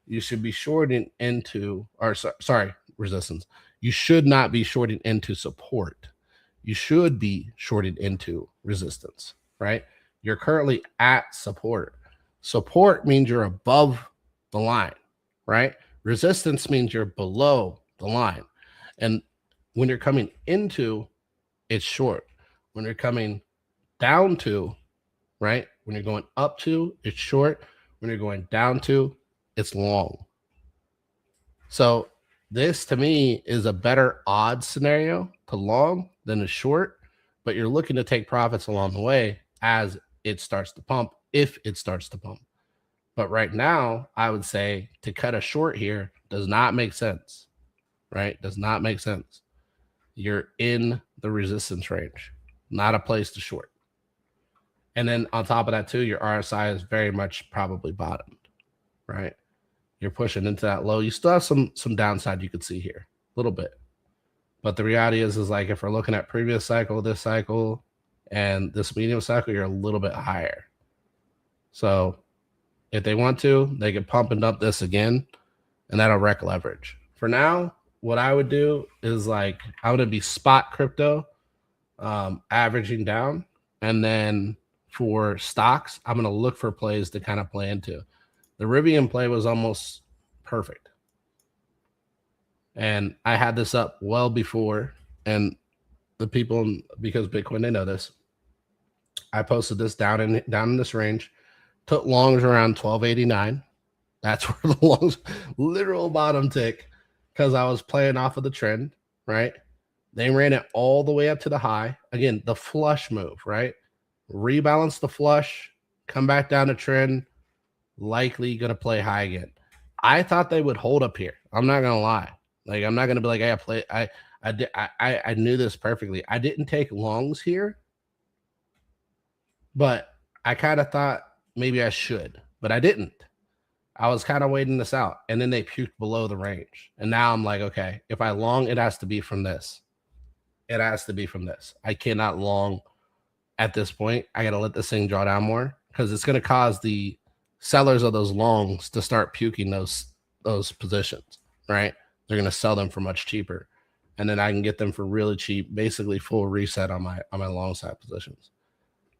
You should be shorting into, resistance. You should not be shorting into support. You should be shorting into resistance, right? You're currently at support. Support means you're above the line, right? Resistance means you're below the line. And when you're coming into, it's short. When you're coming down to, right? When you're going up to, it's short. When you're going down to, it's long. So this to me is a better odd scenario to long than a short, but you're looking to take profits along the way as it starts to pump, if it starts to pump. But right now, I would say to cut a short here does not make sense, right? Does not make sense. You're in the resistance range, not a place to short. And then on top of that, too, your RSI is very much probably bottomed, right? You're pushing into that low. You still have some downside you could see here, a little bit. But the reality is like if we're looking at previous cycle, this cycle, and this medium cycle, you're a little bit higher. So if they want to, they could pump and dump this again, and that'll wreck leverage. For now, what I would do is like I would be spot crypto, averaging down, and then for stocks, I'm going to look for plays to kind of play into. The Rivian play was almost perfect. And I had this up well before, and the people, because Bitcoin, they know this. I posted this down in this range, took longs around 1289. That's where the longs literal bottom tick, because I was playing off of the trend, right? They ran it all the way up to the high. Again, the flush move, right? Rebalance the flush, come back down to trend, likely going to play high again. I thought they would hold up here. I'm not going to lie. Like, I'm not going to be like, hey, I knew this perfectly. I didn't take longs here, but I kind of thought maybe I should, but I didn't. I was kind of waiting this out, and then they puked below the range. And now I'm like, okay, if I long, it has to be from this. It has to be from this. I cannot long at this point. I got to let this thing draw down more, because it's going to cause the sellers of those longs to start puking those positions, right? They're going to sell them for much cheaper, and then I can get them for really cheap, basically full reset on my long side positions.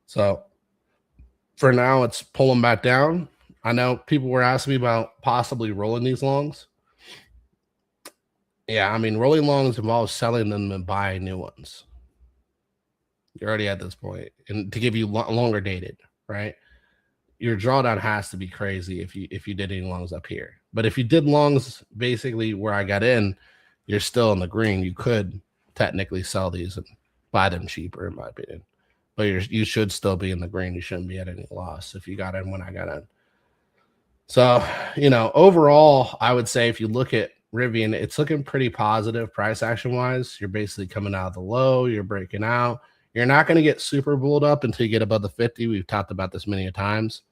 So for now, it's pulling back down. I know people were asking me about possibly rolling these longs. Yeah, I mean, rolling longs involves selling them and buying new ones. You're already at this point, and to give you longer dated, right? Your drawdown has to be crazy if you did any longs up here. But if you did longs basically where I got in, you're still in the green. You could technically sell these and buy them cheaper, in my opinion. But you should still be in the green. You shouldn't be at any loss if you got in when I got in. So, overall, I would say if you look at Rivian, it's looking pretty positive price action wise. You're basically coming out of the low. You're breaking out. You're not going to get super bulled up until you get above the 50. We've talked about this many times.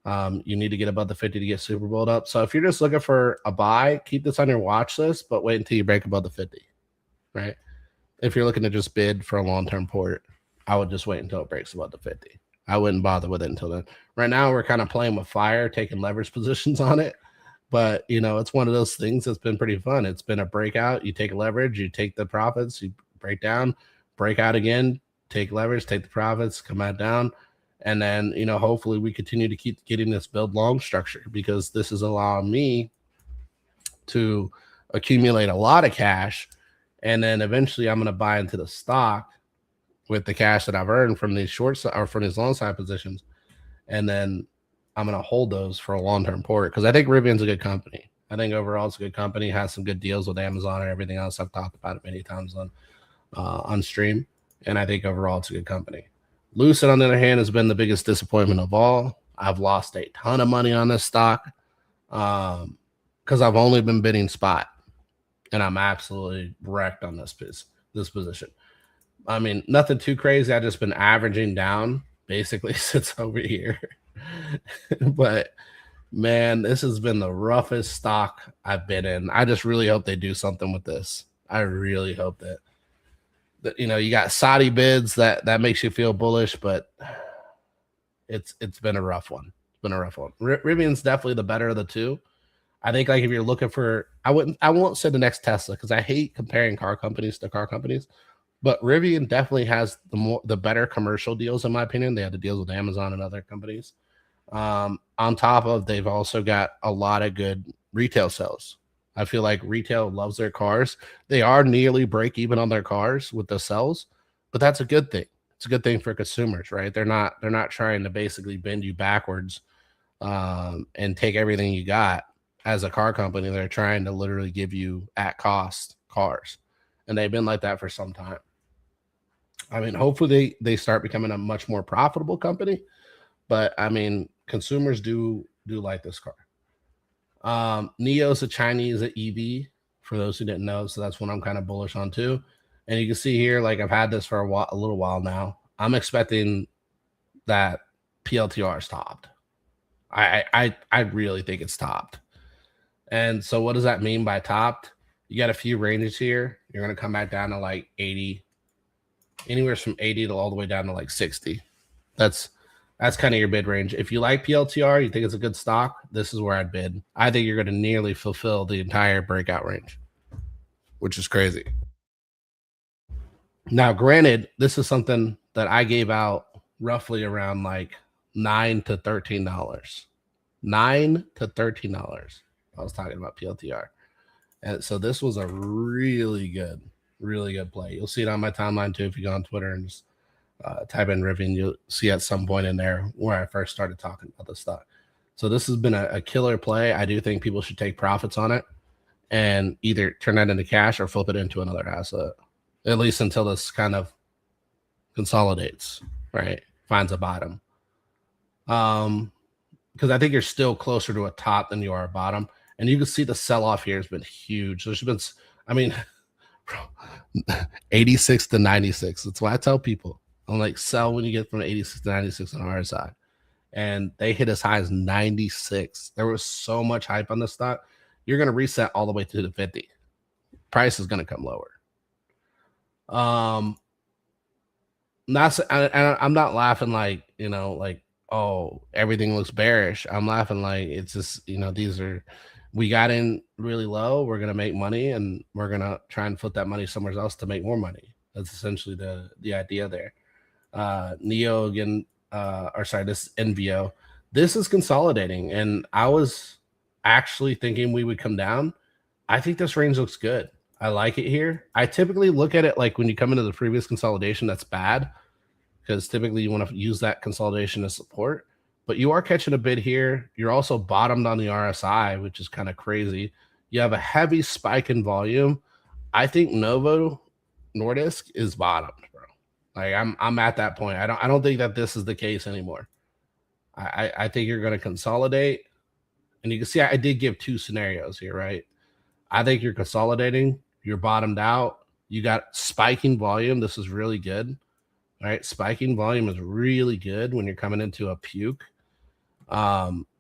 You need to get above the 50 to get super bulled up. So if you're just looking for a buy, keep this on your watch list, but wait until you break above the 50, right? If you're looking to just bid for a long-term port, I would just wait until it breaks above the 50. I wouldn't bother with it until then. Right now, we're kind of playing with fire, taking leverage positions on it. But, it's one of those things that's been pretty fun. It's been a breakout. You take leverage, you take the profits, you break down, break out again, take leverage, take the profits, come out down. And then, hopefully we continue to keep getting this build long structure, because this is allowing me to accumulate a lot of cash. And then eventually I'm going to buy into the stock with the cash that I've earned from these short or from these long side positions. And then I'm going to hold those for a long-term port, because I think Rivian's a good company. I think overall it's a good company, has some good deals with Amazon and everything else. I've talked about it many times on stream. And I think overall it's a good company. Lucid, on the other hand, has been the biggest disappointment of all. I've lost a ton of money on this stock because I've only been bidding spot, and I'm absolutely wrecked on this position. I mean, nothing too crazy. I've just been averaging down basically since over here. But, man, this has been the roughest stock I've been in. I just really hope they do something with this. I really hope that you got Saudi bids that makes you feel bullish, but it's been a rough one. It's been a rough one. Rivian's definitely the better of the two. I think, like, if you're looking for, I won't say the next Tesla, because I hate comparing car companies to car companies, But Rivian definitely has the better commercial deals, in my opinion. They have the deals with Amazon and other companies. On top of, they've also got a lot of good retail sales. I feel like retail loves their cars. They are nearly break even on their cars with the sales, but that's a good thing. It's a good thing for consumers, right? They're not trying to basically bend you backwards and take everything you got as a car company. They're trying to literally give you at cost cars, and they've been like that for some time. I mean, hopefully they start becoming a much more profitable company. But I mean, consumers do like this car. Neo is a Chinese EV for those who didn't know, so that's one I'm kind of bullish on too. And you can see here, like I've had this for a little while now. I'm expecting that PLTR is topped. I really think it's topped. And so, what does that mean by topped? You got a few ranges here. You're going to come back down to like 80, anywhere from 80 to all the way down to like 60. That's kind of your bid range. If you like PLTR, you think it's a good stock, this is where I'd bid. I think you're going to nearly fulfill the entire breakout range, which is crazy. Now, granted, this is something that I gave out roughly around like $9 to $13. $9 to $13. I was talking about PLTR. And so this was a really good play. You'll see it on my timeline too if you go on Twitter and just type in Rivian. You'll see at some point in there where I first started talking about this stock. So this has been a killer play. I do think people should take profits on it and either turn that into cash or flip it into another asset, at least until this kind of consolidates, right? Finds a bottom. Because I think you're still closer to a top than you are a bottom. And you can see the sell-off here has been huge. There's been, I mean, 86 to 96. That's why I tell people, I'm like, sell when you get from 86 to 96 on RSI. And they hit as high as 96. There was so much hype on this stock. You're going to reset all the way to the 50. Price is going to come lower. I'm not laughing like, like, oh, everything looks bearish. I'm laughing like it's just, we got in really low. We're going to make money and we're going to try and flip that money somewhere else to make more money. That's essentially the idea there. Neo again, this NVO. This is consolidating, and I was actually thinking we would come down. I think this range looks good. I like it here. I typically look at it like when you come into the previous consolidation, that's bad because typically you want to use that consolidation as support. But you are catching a bid here. You're also bottomed on the RSI, which is kind of crazy. You have a heavy spike in volume. I think Novo Nordisk is bottomed, bro. Like I'm at that point. I don't think that this is the case anymore. I think you're going to consolidate, and you can see I did give two scenarios here, right? I think you're consolidating. You're bottomed out. You got spiking volume. This is really good. All right, spiking volume is really good when you're coming into a puke.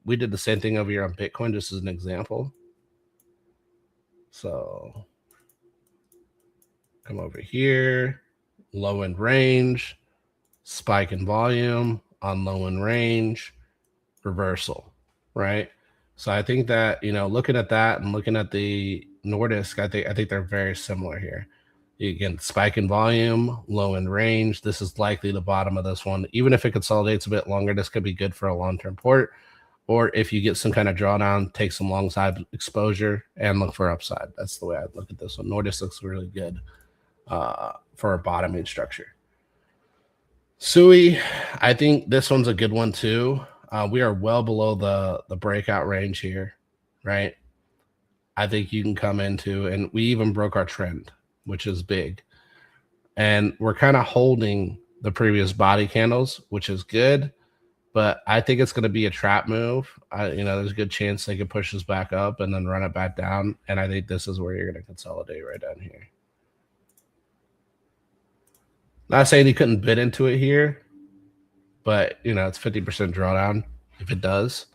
We did the same thing over here on Bitcoin, just as an example. So come over here, low end range, spike in volume on low end range, reversal, right? So I think that, looking at that and looking at the Nordisk, I think they're very similar here. Again, spike in volume, low in range. This is likely the bottom of this one. Even if it consolidates a bit longer, this could be good for a long-term port. Or if you get some kind of drawdown, take some long side exposure and look for upside. That's the way I'd look at this one. Nordisk looks really good for a bottoming structure. SUI, I think this one's a good one too. We are well below the breakout range here, right? I think you can come into, and we even broke our trend, which is big. And we're kind of holding the previous body candles, which is good. But I think it's going to be a trap move. There's a good chance they could push this back up and then run it back down. And I think this is where you're going to consolidate right down here. Not saying you couldn't bid into it here, but it's 50% drawdown if it does.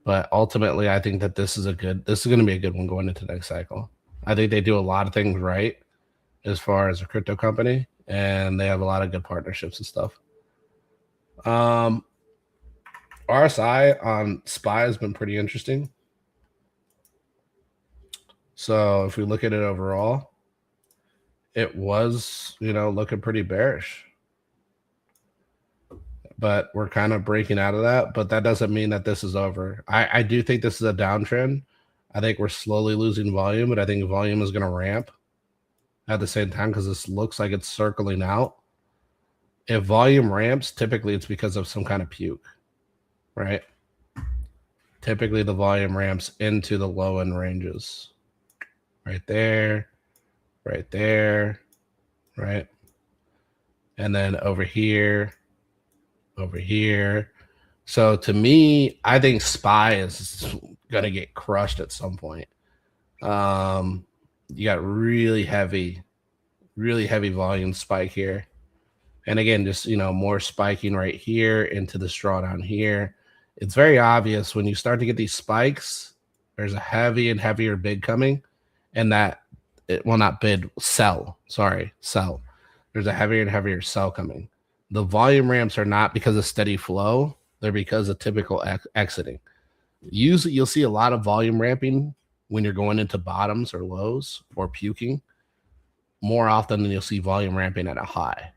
But ultimately, I think that this is going to be a good one going into next cycle. I think they do a lot of things right as far as a crypto company, and they have a lot of good partnerships and stuff. RSI on SPY has been pretty interesting. So if we look at it overall, it was, looking pretty bearish. But we're kind of breaking out of that. But that doesn't mean that this is over. I do think this is a downtrend. I think we're slowly losing volume, but I think volume is going to ramp at the same time because this looks like it's circling out. If volume ramps, typically it's because of some kind of puke, right? Typically the volume ramps into the low end ranges. Right there, right there, right? And then over here. So to me, I think SPY is going to get crushed at some point. You got really heavy volume spike here. And again, just, more spiking right here into this drawdown here. It's very obvious when you start to get these spikes, there's a heavy and heavier bid coming, and sell. There's a heavier and heavier sell coming. The volume ramps are not because of steady flow. They're because of typical exiting. Usually you'll see a lot of volume ramping when you're going into bottoms or lows or puking more often than you'll see volume ramping at a high.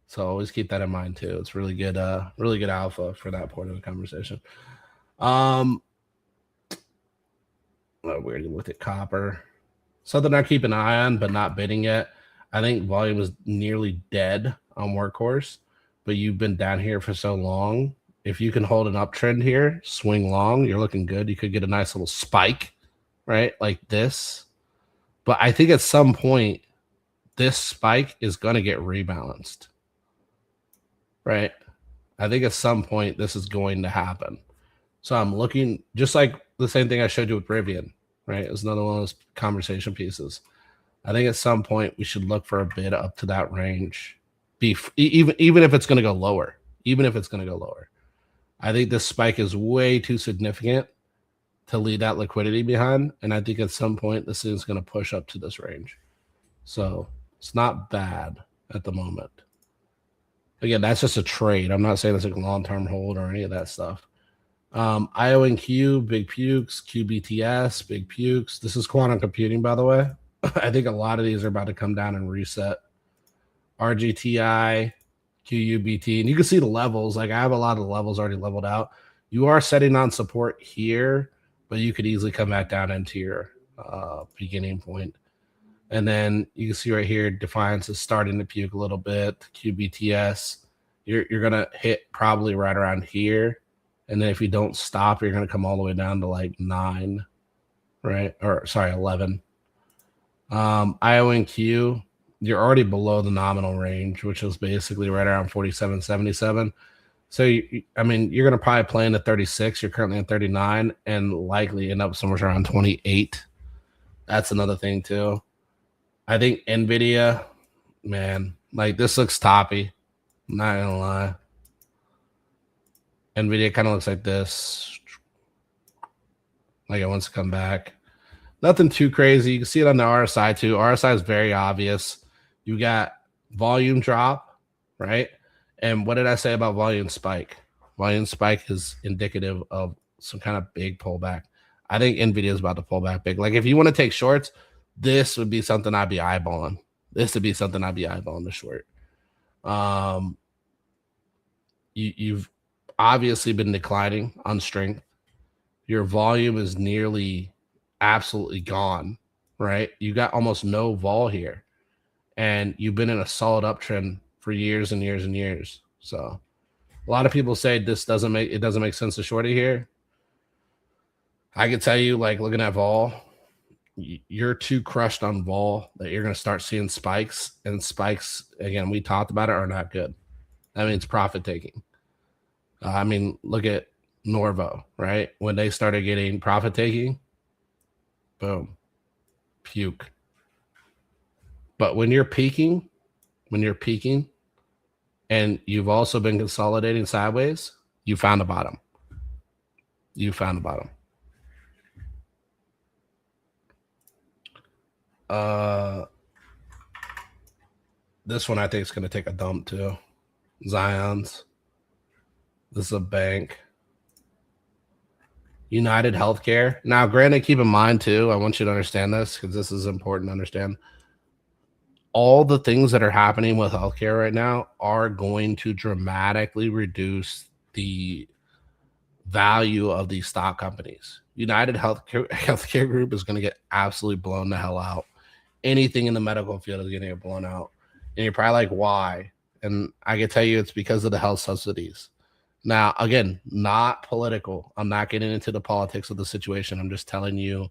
So always keep that in mind too. It's really good alpha for that part of the conversation. Where you look at copper. Something I keep an eye on, but not bidding yet. I think volume is nearly dead on Workhorse, but you've been down here for so long. If you can hold an uptrend here, swing long, you're looking good. You could get a nice little spike, right? Like this. But I think at some point, this spike is going to get rebalanced, right? I think at some point, this is going to happen. So I'm looking, just like the same thing I showed you with Rivian, right? It's another one of those conversation pieces. I think at some point we should look for a bid up to that range, even if it's going to go lower. I think this spike is way too significant to leave that liquidity behind, and I think at some point this thing's going to push up to this range. So it's not bad at the moment. Again, that's just a trade. I'm not saying it's a long-term hold or any of that stuff. IONQ, big pukes. QBTS, big pukes. This is quantum computing, by the way. I think a lot of these are about to come down and reset. RGTI, QUBT, and you can see the levels. Like I have a lot of the levels already leveled out. You are setting on support here, but you could easily come back down into your beginning point. And then you can see right here, Defiance is starting to puke a little bit. QBTS, you're gonna hit probably right around here. And then if you don't stop, you're gonna come all the way down to like 9, right? Or sorry, 11. IONQ, you're already below the nominal range, which is basically right around 47.77. So you're going to probably play into 36. You're currently at 39 and likely end up somewhere around 28. That's another thing too. I think NVIDIA, man, like this looks toppy. I'm not gonna lie. NVIDIA kind of looks like this. Like it wants to come back. Nothing too crazy. You can see it on the RSI too. RSI is very obvious. You got volume drop, right? And what did I say about volume spike? Volume spike is indicative of some kind of big pullback. I think NVIDIA is about to pull back big. Like if you want to take shorts, this would be something I'd be eyeballing. The short. You've obviously been declining on strength. Your volume is nearly absolutely gone, right? You got almost no vol here, and you've been in a solid uptrend for years and years and years. So a lot of people say this doesn't make sense to short it here. I can tell you, like looking at vol, you're too crushed on vol that you're going to start seeing spikes, and spikes, again, we talked about it, are not good. That means profit taking. Look at Norvo, right? When they started getting profit taking, boom, puke. But when you're peaking, and you've also been consolidating sideways, you found the bottom. This one I think is going to take a dump too. Zion's. This is a bank. United Healthcare. Now, granted, keep in mind too, I want you to understand this because this is important to understand. all the things that are happening with healthcare right now are going to dramatically reduce the value of these stock companies. United Healthcare Group is going to get absolutely blown the hell out. Anything in the medical field is going to get blown out. And you're probably like, why? And I can tell you it's because of the health subsidies. Now, again, not political. I'm not getting into the politics of the situation. I'm just telling you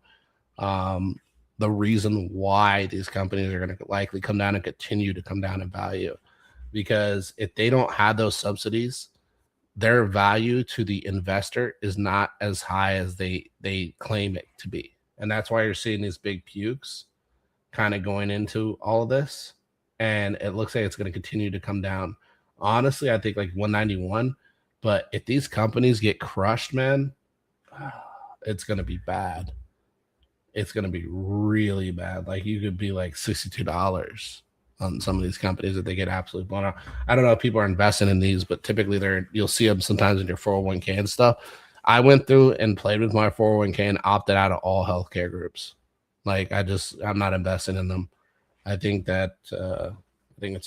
the reason why these companies are going to likely come down and continue to come down in value. Because if they don't have those subsidies, their value to the investor is not as high as they claim it to be. And that's why you're seeing these big pukes kind of going into all of this. And it looks like it's going to continue to come down. Honestly, I think like 191. But if these companies get crushed, man, it's going to be bad. It's going to be really bad. Like you could be like $62 on some of these companies if they get absolutely blown out. I don't know if people are investing in these, but typically you'll see them sometimes in your 401k and stuff. I went through and played with my 401k and opted out of all healthcare groups. Like I'm not investing in them. I think it's a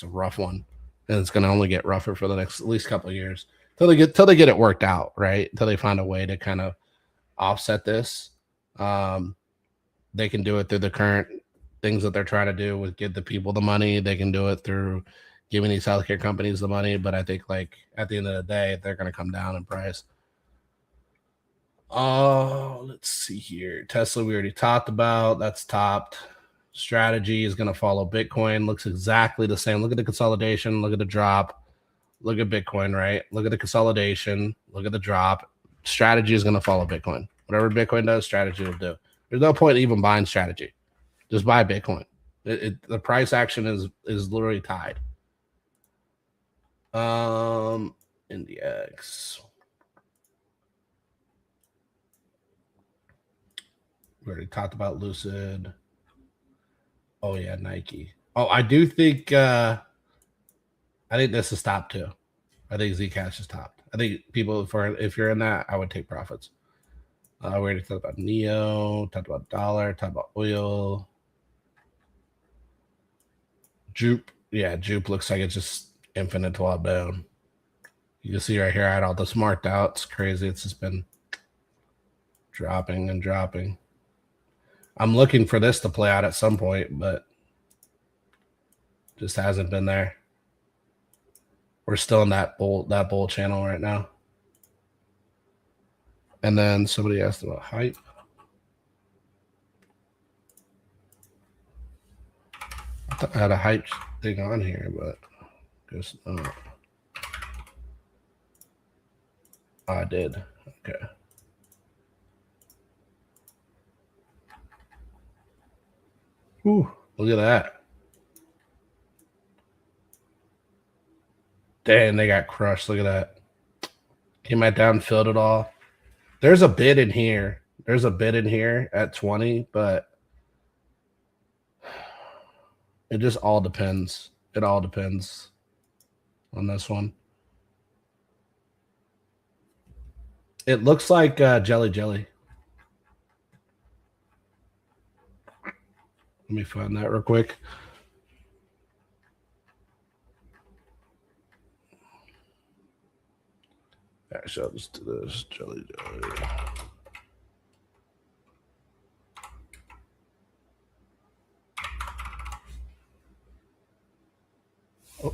rough one, and it's going to only get rougher for the next at least couple of years till they get it worked out, right? Until they find a way to kind of offset this. They can do it through the current things that they're trying to do with give the people the money. They can do it through giving these healthcare companies the money. But I think like at the end of the day, they're going to come down in price. Oh, let's see here. Tesla, we already talked about. That's topped. Strategy is going to follow Bitcoin. Looks exactly the same. Look at the consolidation. Look at the drop. Look at Bitcoin, right? Look at the consolidation. Look at the drop. Strategy is going to follow Bitcoin. Whatever Bitcoin does, strategy will do. There's no point even buying strategy. Just buy Bitcoin. The price action is literally tied. Index. We already talked about Lucid. Oh yeah, Nike. Oh, I do think I think this is top too. I think Zcash is top. I think people if you're in that, I would take profits. We already talked about Neo, talked about dollar, talked about oil. Jupe. Yeah, Jupe looks like it's just infinite while down. You can see right here I had all this marked out. It's crazy. It's just been dropping and dropping. I'm looking for this to play out at some point, but just hasn't been there. We're still in that bull channel right now. And then somebody asked about hype. I thought I had a hype thing on here, but guess not. Oh, I did. Okay. Ooh, look at that. Damn, they got crushed. Look at that. Came right down, filled it all. There's a bid in here. There's a bid in here at 20, but it just all depends. It all depends on this one. It looks like Jelly. Let me find that real quick. Actually, I'll just do this. Jelly. Oh.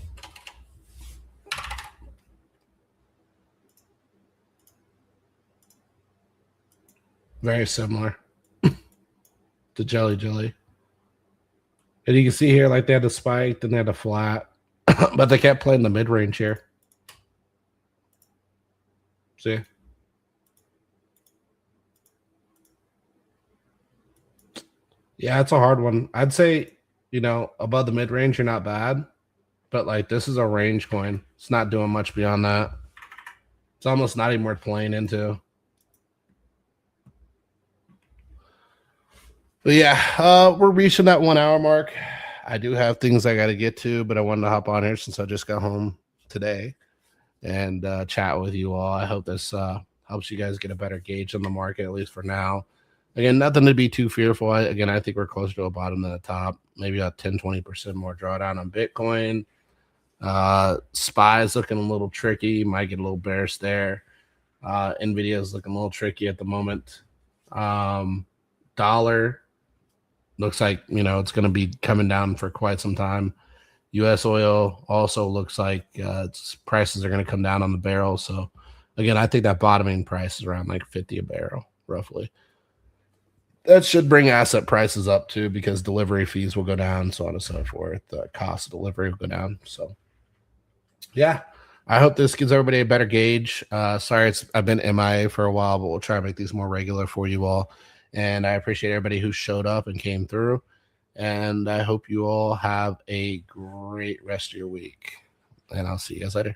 Very similar to Jelly. And you can see here, like they had a spike, then they had a flat, but they kept playing the mid-range here. See? Yeah, it's a hard one. I'd say, above the mid-range, you're not bad. But, like, this is a range coin. It's not doing much beyond that. It's almost not even worth playing into. But, yeah, we're reaching that 1 hour mark. I do have things I got to get to, but I wanted to hop on here since I just got home today and chat with you all. I hope this helps you guys get a better gauge on the market, at least for now. Again, nothing to be too fearful. I think we're closer to a bottom than a top. Maybe a 10-20% more drawdown on Bitcoin. SPY is looking a little tricky. Might get a little bearish there. Nvidia is looking a little tricky at the moment. Dollar looks like, it's going to be coming down for quite some time. U.S. oil also looks like its prices are going to come down on the barrel. So, again, I think that bottoming price is around like 50 a barrel, roughly. That should bring asset prices up too, because delivery fees will go down, so on and so forth. The cost of delivery will go down. So, yeah, I hope this gives everybody a better gauge. Sorry, I've been MIA for a while, but we'll try to make these more regular for you all. And I appreciate everybody who showed up and came through. And I hope you all have a great rest of your week. And I'll see you guys later.